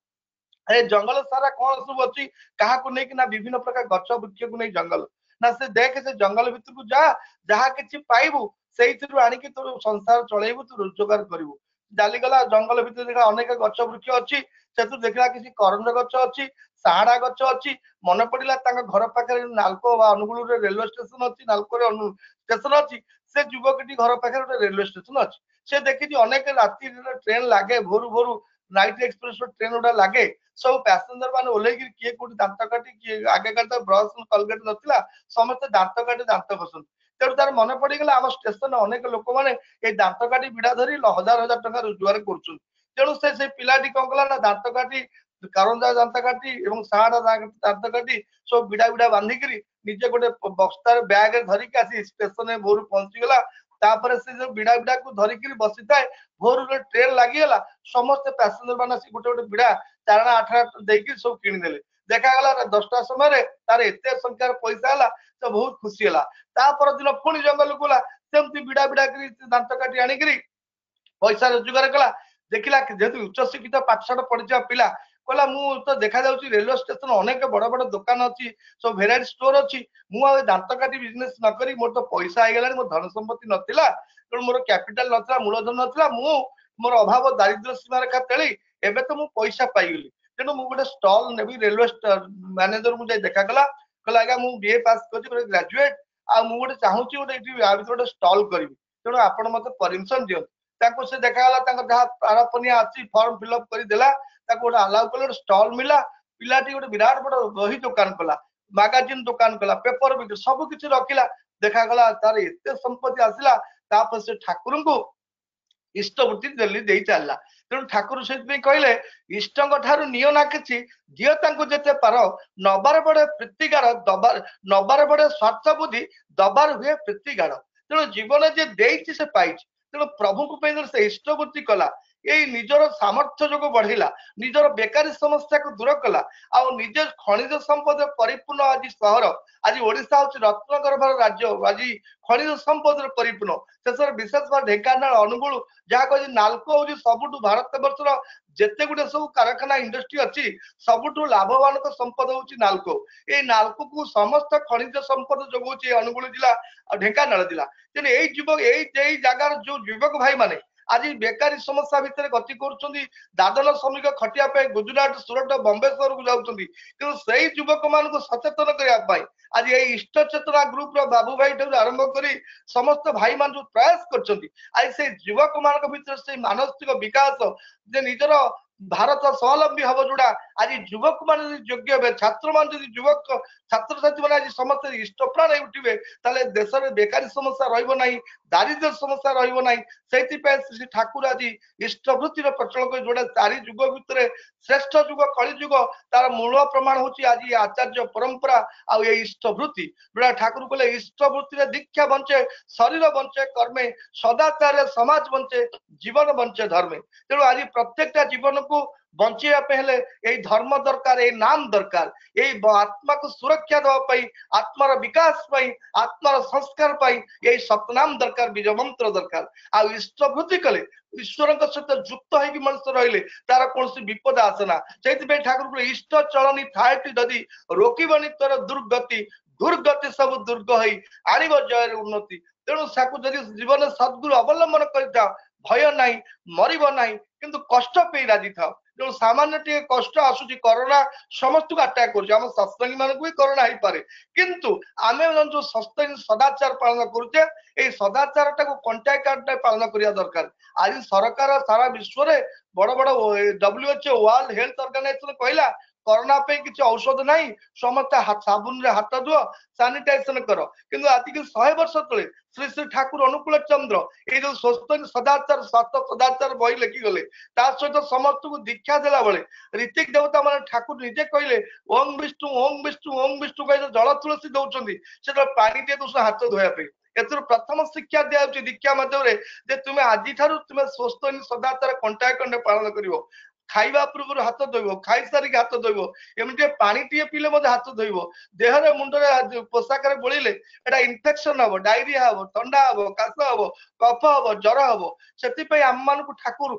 ए जंगल सारा कौन सब अच्छी क्या लेकिन विभिन्न प्रकार गछ वृक्ष को नहीं जंगल ना से देख से जंगल भितर को जा जहाँ किसी पाइबू से आणिकी तोर संसार चलैबू तू रोजगार करू जालीगला जंगल भितर देखा अनेक गछ वृक्ष अच्छी से देखला किसी करंज गछ अच्छी साहाड़ा गछ अच्छी मन पड़ा घर पाखे नालको अनुगुल रेलवे स्टेशन अच्छी नालको स्टेशन अच्छी से युवक घर पाखे रेलवे स्टेशन अच्छी से देखी अनेक राति ट्रेन लगे भोरू भोरू नाइट एक्सप्रेस ट्रेन गुड़ा लगे सब पैसेंजर मान ओल्ल किए कौटी दांत काटी किए आगे तो ब्रश कलगेट नाला समस्त दांत काटी दांत घसुन तेणु तार मन पड़गला आम स्टेशन अनेक लोक मैंने दांत काटी विड़ा धरी हजार हजार टका रोजगार करुँ से पिलाटी कौन कला ना दांत काटी करंजा दांत काटी साहाड़ा दांत काटी सब विड़ा विड़ा बांधिक निजे गोटे बस्तार बैग धरिकी आसी स्टेशन भोर पहुंचीगला तापर से जो विड़ा विड़ा को धरिकी बसी थाए भोर ट्रेन लगिगला समस्त पैसेंजर मान गोटे गोटे विड़ा चारणा आठा देकी सब किणीदे देखागला 10टा समय तार एत संख्यार पैसा है तो बहुत खुशी है तापर दिन पुणी जंगल को सेमती विड़ा विड़ा दांत काटी आणिक पैसा रोजगार कला देखला जेहेतु उच्च शिक्षित पाठशाठ पढ़ी पिला कहला मु तो देखा जाऊँ रेलवे स्टेशन अनेक बड़ बड़ दुकान अच्छी सब भेराइटी स्टोर अच्छी मुझे दांत काटी बिजनेस न करी मोर तो पैसा आईगला मोर धन संपत्ति नाला तेणु मोर कैपिटाल नाला मूलधन नाला मोर अभाव दारिद्र्य सीमा रेखा तेली एबे तो मु पैसा पाईगली तेणु मु गोटे स्टल नेबी रेलवे मैनेजर मुझे देखागला कहला आज्ञा मु बीए पास कर ग्रेजुएट आ मु गोटे चाहूँगी गोटे गोटे स्टल करी तेणु आपण मत परमिशन दिखाँ से देखागला जहाँ प्रारपनिया अच्छी फर्म फिलअप करदेला गोटे अलाउ कले स्टल मिला पिलाटी गोटे विराट बड़ बही दुकान कला मैगजीन दुकान कला पेपर बिक्री सब किसी रखिला देखागला तार एत संपत्ति आसला तापर से ठाकुर को इष्टवृत्ति दिल्ली दे चलला तेणु ठाकुर से कहले इष्ट ठारू नियो ना कि दियो जेते पार नबार बड़े प्रीतिगार दबार नबार बड़े स्वार्थ बुद्धि दबार हुए प्रीतिगार तेणु जीवन जे देसी से पाई तेणु प्रभु को से इष्टवृत्ति कला ଏଇ ନିଜର ସାମର୍ଥ୍ୟ ଯୋଗ ବଢେଇଲା, ନିଜର ବେକାରୀ ସମସ୍ୟାକୁ ଦୂର କଲା, ଆଉ ନିଜ ଖଣିଜ ସମ୍ପଦ ପରିପୂର୍ଣ୍ଣ ଆଜି ସହର, ଆଜି ଓଡିଶା ହଉଛି ରତ୍ନଗର୍ଭର ରାଜ୍ୟ, ଆଜି ଖଣିଜ ସମ୍ପଦରେ ପରିପୂର୍ଣ୍ଣ। ଶେଷରେ ବିଶେଷ ଭାବରେ ଢେଙ୍କାନାଳ ଅନୁଗୁଳ ଯାହା କହୁଛି ନାଲକୋ ହଉଛି ସବୁଠୁ ଭାରତ ବର୍ଷର ଯେତେ ଗୁଟେ ସବୁ କାରଖାନା ଇଣ୍ଡଷ୍ଟ୍ରି ଅଛି ସବୁଠୁ ଲାଭବାନକ ସମ୍ପଦ ହଉଛି ନାଲକୋ। ଏଇ ନାଲକୋକୁ ସମସ୍ତ ଖଣିଜ ସମ୍ପଦ ଯୋଗାଉଛି ଅନୁଗୁଳ ଜିଲ୍ଲା ଆଉ ଢେଙ୍କାନାଳ ଜିଲ୍ଲା। ତେଣୁ ଏଇ ଯୁବକ ଏଇ ଜାଗାର ଯୋଉ ଯୁବକ ଭାଇ ମାନେ ଆଜି ବେକାରୀ ସମସ୍ୟା ଭିତରେ ଗତି କରୁଛନ୍ତି, ଦାଦନ ଶ୍ରମିକ ଖଟିବା ପାଇଁ ଗୁଜୁରାଟ, ସୁରଟ, ବମ୍ବେ ସହରକୁ ଯାଉଛନ୍ତି, କିନ୍ତୁ ସେଇ ଯୁବକ ମାନଙ୍କୁ ସଚେତନ କରିବା ପାଇଁ ଆଜି ଏଇ ଇଷ୍ଟ ଚେତନା ଗ୍ରୁପର ବାବୁ ଭାଇ ଠାରୁ ଆରମ୍ଭ କରି ସମସ୍ତ ଭାଇ ମାନେ ଯୋଉ ପ୍ରୟାସ କରିଛନ୍ତି, ଆଜି ସେଇ ଯୁବକ ମାନଙ୍କ ଭିତରେ ସେଇ ମାନସିକ ବିକାଶ ଯେ ନିଜର ଭାରତ ସ୍ୱାବଲମ୍ବୀ ହବ, ଯୋଉଟା ଆଜି ଯୁବକ ମାନେ ଯଦି ଯୋଗ୍ୟ ହେବେ, ଛାତ୍ର ମାନେ ଯଦି ଯୁବକ ଛାତ୍ରଛାତ୍ରୀ ମାନେ ଆଜି ସମସ୍ତେ ଇଷ୍ଟପ୍ରାଣ ହେଇ ଉଠିବେ, ତାହେଲେ ଦେଶରେ ବେକାରୀ ସମସ୍ୟା ରହିବ ନାହିଁ, ଦାରିଦ୍ର୍ୟ ସମସ୍ୟା ରହିବ ନାହିଁ। ସେଇଥିପାଇଁ ଶ୍ରୀ ଠାକୁର ଆଜି ଇଷ୍ଟବୃତ୍ତିର ପ୍ରଚଳନ କରି, ଯୋଉଟା ଚାରି ଯୁଗ ଭିତରେ ଶ୍ରେଷ୍ଠ ଯୁଗ କଳି ଯୁଗ, ତାର ମୂଳ ପ୍ରମାଣ ହଉଛି ଆଜି ଆଚାର୍ଯ୍ୟ ପରମ୍ପରା ଆଉ ଏଇ ଇଷ୍ଟବୃତ୍ତି, ଯୋଉଟା ଠାକୁର କହିଲେ ଇଷ୍ଟବୃତ୍ତିରେ ଦୀକ୍ଷା ବଞ୍ଚେ, ଶରୀର ବଞ୍ଚେ କର୍ମେ, ସଦାଚାରରେ ସମାଜ ବଞ୍ଚେ, ଜୀବନ ବଞ୍ଚେ ଧର୍ମେ। ତେଣୁ ଆଜି ପ୍ରତ୍ୟେକଟା ଜୀବନକୁ ବଞ୍ଚେଇବା ପାଇଁ ହେଲେ ଏଇ ଧର୍ମ ଦରକାର, ଏଇ ନାମ ଦରକାର, ଏଇ ଆତ୍ମାକୁ ସୁରକ୍ଷା ଦେବା ପାଇଁ, ଆତ୍ମାର ବିକାଶ ପାଇଁ, ଆତ୍ମାର ସଂସ୍କାର ପାଇଁ ଏଇ ସତନାମ ଦରକାର, ବୀଜ ମନ୍ତ୍ର ଦରକାର। ଆଉ ଇଷ୍ଟବୃତ୍ତି କଲେ ଈଶ୍ୱରଙ୍କ ସହିତ ଯୁକ୍ତ ହେଇକି ମଣିଷ ରହିଲେ ତାର କୌଣସି ବିପଦ ଆସେ ନା। ସେଇଥିପାଇଁ ଠାକୁର ଇଷ୍ଟ ଚଳନି ଥାଏଟି ଯଦି ରୋକିବନି ତୋର ଦୁର୍ଗତି, ଦୁର୍ଗତି ସବୁ ଦୁର୍ଗ ହେଇ ଆଣିବ ଜୟରେ ଉନ୍ନତି। ତେଣୁ ତାକୁ ଯଦି ଜୀବନରେ ସଦ୍ଗୁରୁ ଅବଲମ୍ବନ କରିଥାଅ, ଭୟ ନାହିଁ, ମରିବ ନାହିଁ, କିନ୍ତୁ କଷ୍ଟ ପାଇଁ ରାଜି ଥାଅ। ତେଣୁ ସାମାନ୍ୟ ଟିକେ କଷ୍ଟ ଆସୁଛି, କରୋନା ସମସ୍ତଙ୍କୁ ଆଟାକ୍ କରୁଛି, ଆମ ସତ୍ସଙ୍ଗୀ ମାନଙ୍କୁ ବି କରୋନା ହେଇପାରେ, କିନ୍ତୁ ଆମେ ଯୋଉ ସତ୍ସଙ୍ଗୀ ସଦାଚାର ପାଳନ କରୁଛେ, ଏଇ ସଦାଚାରଟାକୁ କଣ୍ଟାକ୍ଟ ପାଳନ କରିବା ଦରକାର। ଆଜି ସରକାର ସାରା ବିଶ୍ୱରେ ବଡ ବଡ WHO ୱାର୍ଲଡ ହେଲ୍ଥ ଅର୍ଗାନାଇଜେସନ କହିଲା କରୋନା ପାଇଁ କିଛି ଔଷଧ ନାହିଁ, ସମସ୍ତେ ସାବୁନରେ ହାତ ଧୁଅ, ସାନିଟାଇଜେସନ କର। କିନ୍ତୁ ଆଜିକି 100 ବର୍ଷ ତଳେ ଶ୍ରୀ ଶ୍ରୀ ଠାକୁର ଅନୁକୂଳ ଚନ୍ଦ୍ର ଏଇ ଯୋଉ ସ୍ୱସ୍ତିକ ସଦାଚାର ସତ ସଦାଚାର ବହି ଲେଖିଗଲେ, ତା ସହିତ ସମସ୍ତଙ୍କୁ ଦୀକ୍ଷା ଦେଲା ବେଳେ ଋତିକ ଦେବତା ମାନେ ଠାକୁର ନିଜେ କହିଲେ ଓಂ ବିଷ୍ଣୁ ଓଂ ବିଷ୍ଣୁ ଓଂ ବିଷ୍ଣୁ କହିଲେ ଜଳ ତୁଳସୀ ଦଉଛନ୍ତି, ସେତେବେଳେ ପାଣି ଟିକେ ଦଉଛନ୍ତି ହାତ ଧୋଇବା ପାଇଁ। ଏଥିରୁ ପ୍ରଥମ ଶିକ୍ଷା ଦିଆଯାଉଛି ଦୀକ୍ଷା ମାଧ୍ୟମରେ ଯେ ତୁମେ ଆଜିଠାରୁ ତୁମେ ସ୍ୱସ୍ତିକ ସଦାଚାର କଣ୍ଟାଏ ପାଳନ କରିବ। ଖାଇବା ପୂର୍ବରୁ ହାତ ଧୋଇବ, ଖାଇସାରିକି ହାତ ଧୋଇବ, ଏମିତି ପାଣି ଟିକେ ପିଇଲେ ମଧ୍ୟ ହାତ ଧୋଇବ। ଦେହରେ ମୁଣ୍ଡରେ ପୋଷାକରେ ବୋଳିଲେ ଏଟା ଇନଫେକ୍ସନ ହବ, ଡାଇରିଆ ହବ, ଥଣ୍ଡା ହବ, କାଶ ହବ, କଫ ହବ, ଜ୍ୱର ହବ। ସେଥିପାଇଁ ଆମ ମାନଙ୍କୁ ଠାକୁର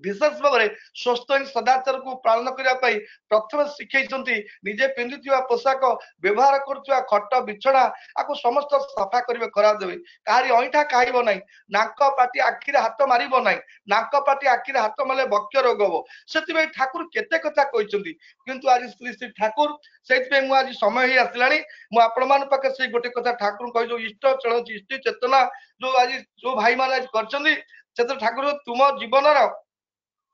ବିଶେଷ ଭାବରେ ସ୍ୱସ୍ତିକ ସଦାଚାରକୁ ପାଳନ କରିବା ପାଇଁ ପ୍ରଥମେ ଶିଖେଇଛନ୍ତି। ନିଜେ ପିନ୍ଧୁଥିବା ପୋଷାକ, ବ୍ୟବହାର କରୁଥିବା ଖଟ ବିଛଣା ଆକୁ ସମସ୍ତ ସଫା କରିବେ, ଖରା ଦେବେ, କାହାରି ଅଇଁଠା ଖାଇବ ନାହିଁ, ନାକ ପାଟି ଆଖିରେ ହାତ ମାରିବ ନାହିଁ, ନାକ ପାଟି ଆଖିରେ ହାତ ମାରିଲେ ବକ୍ଷ ରୋଗ ହବ। ସେଥିପାଇଁ ଠାକୁର କେତେ କଥା କହିଛନ୍ତି, କିନ୍ତୁ ଆଜି ଶ୍ରୀ ଶ୍ରୀ ଠାକୁର, ସେଇଥିପାଇଁ ମୁଁ ଆଜି ସମୟ ହେଇ ଆସିଲାଣି, ମୁଁ ଆପଣମାନଙ୍କ ପାଖରେ ସେଇ ଗୋଟେ କଥା ଠାକୁର କହି ଯୋଉ ଇଷ୍ଟ ଚଳନ୍ତି ଇଷ୍ଟ ଚେତନା ଯୋଉ ଆଜି ଯୋଉ ଭାଇ ମାନେ ଆଜି କରିଛନ୍ତି, ସେଥିରେ ଠାକୁର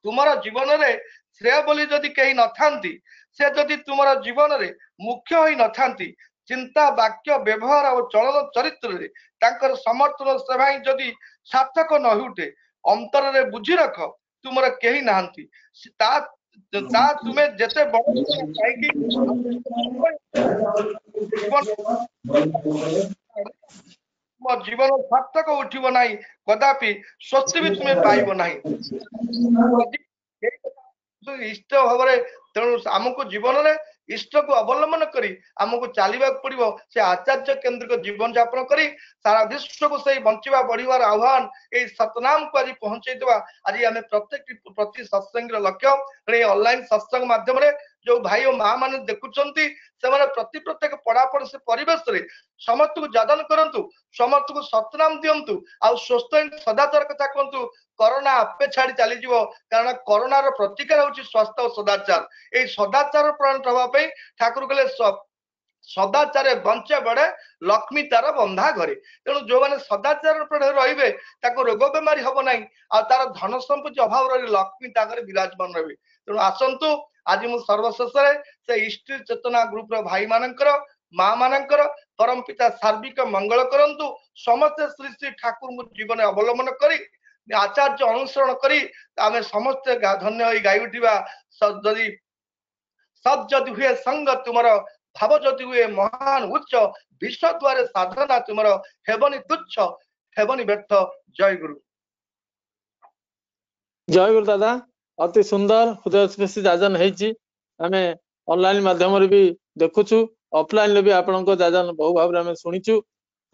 ତୁମର ଜୀବନରେ ଶ୍ରେୟ ବୋଲି ଯଦି କେହି ନଥାନ୍ତି, ସେ ଯଦି ତୁମର ଜୀବନରେ ମୁଖ୍ୟ ହୋଇ ନଥାନ୍ତି, ଚିନ୍ତା ବାକ୍ୟ ବ୍ୟବହାର ଓ ଚଳନ ଚରିତ୍ରରେ ତାଙ୍କର ସମର୍ଥନ ସେବା ହିଁ ଯଦି ସାର୍ଥକ ନ ଉଠେ, ଅନ୍ତରରେ ବୁଝି ରଖ ତୁମର କେହି ନାହାନ୍ତି। ତା ତୁମେ ଯେତେ ବଡ କାହିଁକି ତୁମ ଜୀବନ ସାର୍ଥକ ଉଠିବ ନାହିଁ, କଦାପି ସ୍ୱସ୍ତି ବି ତୁମେ ପାଇବ ନାହିଁ। ଇଷ୍ଟ ଭାବରେ ତେଣୁ ଆମକୁ ଜୀବନରେ ଇଷ୍ଟକୁ ଅବଲମ୍ବନ କରି ଆମକୁ ଚାଲିବାକୁ ପଡିବ। ସେ ଆଚାର୍ଯ୍ୟ କେନ୍ଦ୍ରିକ ଜୀବନ ଯାପନ କରି ସାରା ବିଶ୍ୱକୁ ସେଇ ବଞ୍ଚିବା ବଢିବାର ଆହ୍ୱାନ ଏଇ ସତନାମକୁ ଆଜି ପହଞ୍ଚେଇଦେବା ଆଜି ଆମେ ପ୍ରତି ସତ୍ସଙ୍ଗର ଲକ୍ଷ୍ୟ। ଏଇ ଅନଲାଇନ ସତ୍ସଙ୍ଗ ମାଧ୍ୟମରେ ଯୋଉ ଭାଇ ଓ ମା ମାନେ ଦେଖୁଛନ୍ତି, ସେମାନେ ପ୍ରତ୍ୟେକ ପଢାପଢି ସେ ପରିବେଶରେ ସମସ୍ତଙ୍କୁ ଯାଦନ କରନ୍ତୁ, ସମସ୍ତଙ୍କୁ ସତନାମ ଦିଅନ୍ତୁ, ଆଉ ସ୍ୱସ୍ତିକ ସଦାଚାର କଥା କୁହନ୍ତୁ। କରୋନା ଆପେ ଛାଡି ଚାଲିଯିବ, କାରଣ କରୋନାର ପ୍ରତିକାର ହଉଛି ସ୍ୱାସ୍ଥ୍ୟ ଓ ସଦାଚାର। ଏଇ ସଦାଚାର ପ୍ରଣତ ହବା ପାଇଁ ଠାକୁର କହିଲେ ସଦାଚାରେ ବଞ୍ଚେ ବଢେ, ଲକ୍ଷ୍ମୀ ତାର ବନ୍ଧା ଘରେ। ତେଣୁ ଯୋଉମାନେ ସଦାଚାର ରହିବେ ତାକୁ ରୋଗ ବେମାରୀ ହବ ନାହିଁ, ଆଉ ତାର ଧନ ସମ୍ପତ୍ତି ଅଭାବ ରହିଲେ ଲକ୍ଷ୍ମୀ ତା ଘରେ ବିରାଜମାନ ରହିବେ। ତେଣୁ ଆସନ୍ତୁ ଆଜି ମୁଁ ସର୍ବଶେଷରେ ସେ ଇଷ୍ଟ ଚେତନା ଗ୍ରୁପର ଭାଇ ମାନଙ୍କର, ମା ମାନଙ୍କର ପରମ ପିତା ସାର୍ବିକ ମଙ୍ଗଳ କରନ୍ତୁ। ସମସ୍ତେ ଶ୍ରୀ ଶ୍ରୀ ଠାକୁରଙ୍କୁ ଜୀବନରେ ଅବଲମ୍ବନ କରି ଆଚାର୍ଯ୍ୟ ଅନୁସରଣ କରି ଆମେ ସମସ୍ତେ ଧନ୍ୟ ହୋଇ ଗାଇ ଉଠିବା। ଯଦି ସତ୍ ଯଦି ହୁଏ ସଙ୍ଗ ତୁମର, ଭାବ ଯଦି ହୁଏ ମହାନ ଉଚ୍ଚ, ବିଶ୍ୱ ଦ୍ୱାରେ ସାଧନା ତୁମର ହେବନି ତୁଚ୍ଛ, ହେବନି ବ୍ୟର୍ଥ। ଜୟ ଗୁରୁ। जय गुरु दादा अति सुंदर हृदयस्पर्शी जाजन है आम ऑनलाइन माध्यम भी देखुचु ऑफलाइन भी आपण जाजन बहु भाव में शुणीचु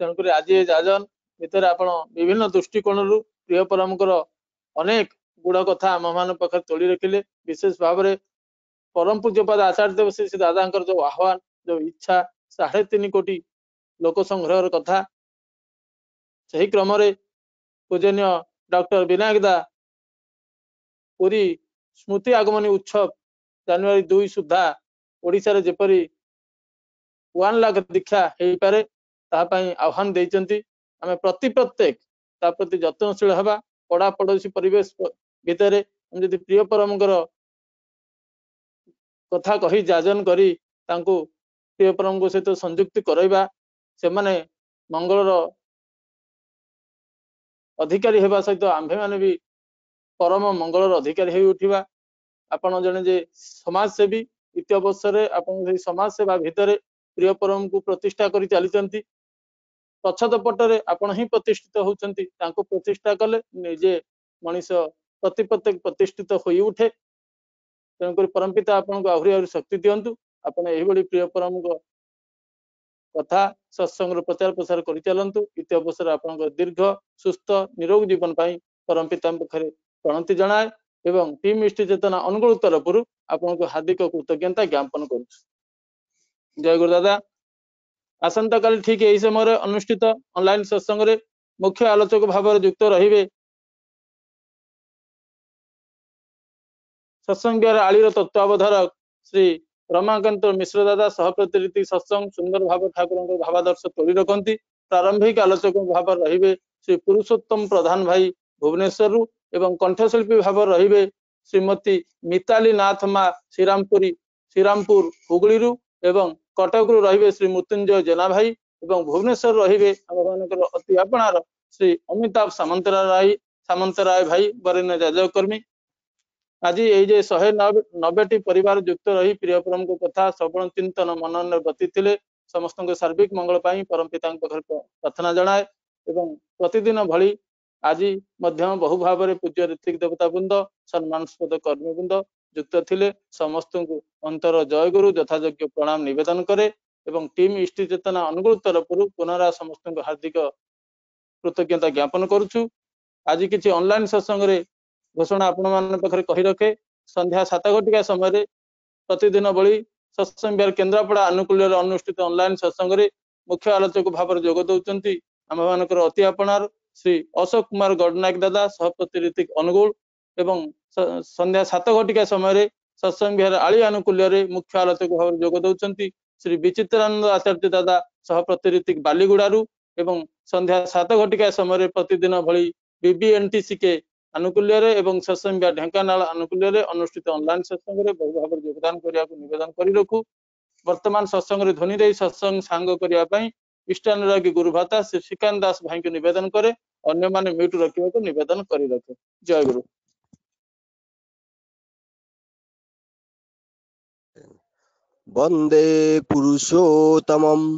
तेणुक आज ये जाजन भितर आप विभिन्न दृष्टिकोण प्रिय परमकर अनेक गुड़ कथा आम मान पाखे तोड़ी रखिले विशेष भाव में परम पूज्यपाद आचार्य देव श्री दादा जो आह्वान जो इच्छा 3.5 कोटी लोक संग्रह कथा सही क्रम पूजनीय डॉक्टर विनायक दा पुरी स्मृति आगमनी उत्सव जनवरी 2 सुधा ओडिशा रे जेपरी 1 लाख दीक्षा हो पारे आह्वान देइचंती आमे प्रत्येक ता प्रति यत्नशील हवा पड़ा पड़ोसी परिवेश भितर हम जदि प्रिय परमकर कथा कही जाजन करी तांको प्रिय परम सहित संयुक्त करैबा से माने मंगलर अधिकारी हेबा सहित आम्भे माने भी परम मंगलर अधिकारी हो उठिबा आपण जने जे समाज सेवी इति अवसर आपण समाज सेवा भितर प्रिय परम को प्रतिष्ठा करी चलीचंती पछद पटरे आपण ही प्रतिष्ठित होचंती तांको प्रतिष्ठा कले निजे मनीष प्रत्येक प्रतिष्ठित होई उठे तेणुक परमपिता आपन को आहुरी शक्ति दियंतु आपण एही बड़ी प्रिय परम को कथा सत्संग प्रचार प्रसार करि चलंतु इति अवसर आपण दीर्घ सुस्थ निरोग जीवन पाई परमपिता पाखरे प्रणति जनाए एवं टीम इष्टि चेतना अनुकूल तरफ आपको हार्दिक कृतज्ञता ज्ञापन करुछु जय गुरु दादा आसंता काली ठीक यही समय अनुष्ठित ऑनलाइन सत्संग रे मुख्य आलोचक भाव युक्त रहिबे सत्संग बिहार आलीर तत्वावधारक श्री रमाकांत मिश्र दादा सहप्रतिनिधि सत्संग सुंदर भाव ठाकुर भावादर्श तोड़ी रखती प्रारंभिक आलोचक भाव रहिबे श्री पुरुषोत्तम प्रधान भाई भुवनेश्वर एवं कंठशिल्पी भाव रहिबे श्रीमती मिताली नाथ मा श्रीरामपुर हुगली एवं कटक रहिबे श्री मृत्युंजय जेना भाई एवं भुवनेश्वर रहिबे आम अति आपणार श्री अमिताभ सामंतराय भाई वरेण्य जाजकर्मी आज ये 190 परिवार युक्त रही प्रिय परम को कथा श्रवण चिंतन मनन गति थिले समस्त सार्विक मंगल पाई परम पिता प्रार्थना जनाए एवं प्रतिदिन भली आज बहु भाव में पूज्य ऋतिक देवता वृंद सम्मानस्पद कर्मी वृंद युक्त थिले समस्त को अंतर जय गुरु यथायोग्य प्रणाम निवेदन करे एवं टीम इष्टि चेतना अनुकूल तरफ पुनरा समस्त को हार्दिक कृतज्ञता ज्ञापन करुछु आज किसी ऑनलाइन सत्संग रे घोषणा आपण मान पाखरे कहि रखे संध्या 7 घटिका समय प्रतिदिन बड़ी सत्संग बिहार केन्द्रापड़ा आनुकूल्य अनुष्ठित ऑनलाइन सत्संग रे मुख्य आलोचक भाव जोग दौरान आम मानकर अति आपणार श्री अशोक कुमार गडनायक दादा सहप्रति ऋतिक अनुगुल एवं संध्या 7 घटिका समय सत्संग बिहार आली आनुकूल्य मुख्य आलोचक भाव जोग दौरान श्री विचित्रानंद आचार्य दादा सहप्रति ऋतिक बालीगुड़ारू एवं संध्या 7 घटिका समय प्रतिदिन भली बीबीएनटीसी के आनुकूल्य एवं सत्संग ढेंकानाल आनुकूल्य अनुष्ठित ऑनलाइन सत्संग बहु भाव योगदान करने को निवेदन कर रखु वर्तमान सत्संग रे ध्वनि दे सत्संग सांग करने इष्टानुरागी गुरुभाता श्री श्रीकांत दास भाई को निवेदन करे अन्य माने म्यूट रखा को निवेदन कर रखे जय गुरु वंदे पुरुषोत्तमं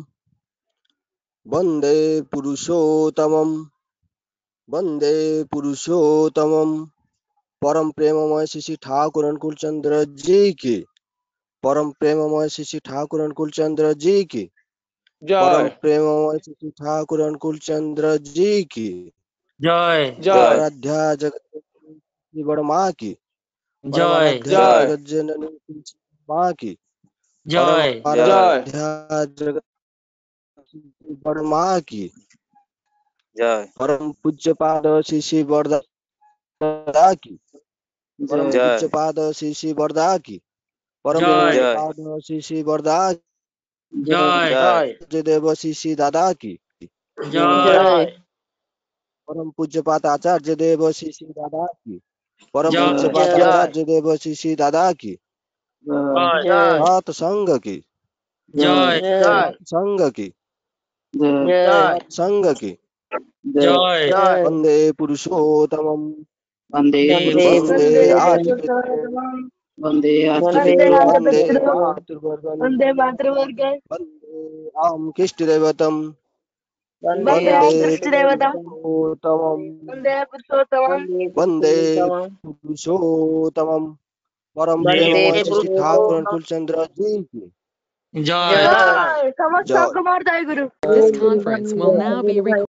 वंदे पुरुषोत्तमं वंदे पुरुषोत्तमं परम प्रेममय श्री ठाकुर अनुकूल चंद्र जी की परम प्रेममय श्री ठाकुर अनुकूल चंद्र जी की परम जय प्रेममय श्री ठाकुर अनुकूल चंद्र जी की जय जय आराध्या जगत की बड़ माँ की परम जय आराध्या जय जगत जननी माँ की परम जय जय आराध्या जगत की बड़ माँ की जय परम पूज्य पाद श्री वरदा की परम जय पूज्य पाद श्री वरदा की परम जय पूज्य पाद श्री वरदा जय जय देव श्री दादा की जय परम पूज्य पाद आचार्य देव श्री दादा की परम पूज्य जय पाद आचार्य देव श्री दादा की सात संग की जय सात संग की सात संग की जय वंदे पुरुषोत्तमं वंदे वंदे आदित्य वंदे वंदे मातृवर्गं वंदे मातृवर्ग वंदे आम किष्ट दैवतम् वन्दे पुरुषोत्तमम् वन्दे पुरुषोत्तमम् परम प्रेममय श्री श्री ठाकुर अनुकूल चंद्र जी की जय जय। This conference will now be recorded.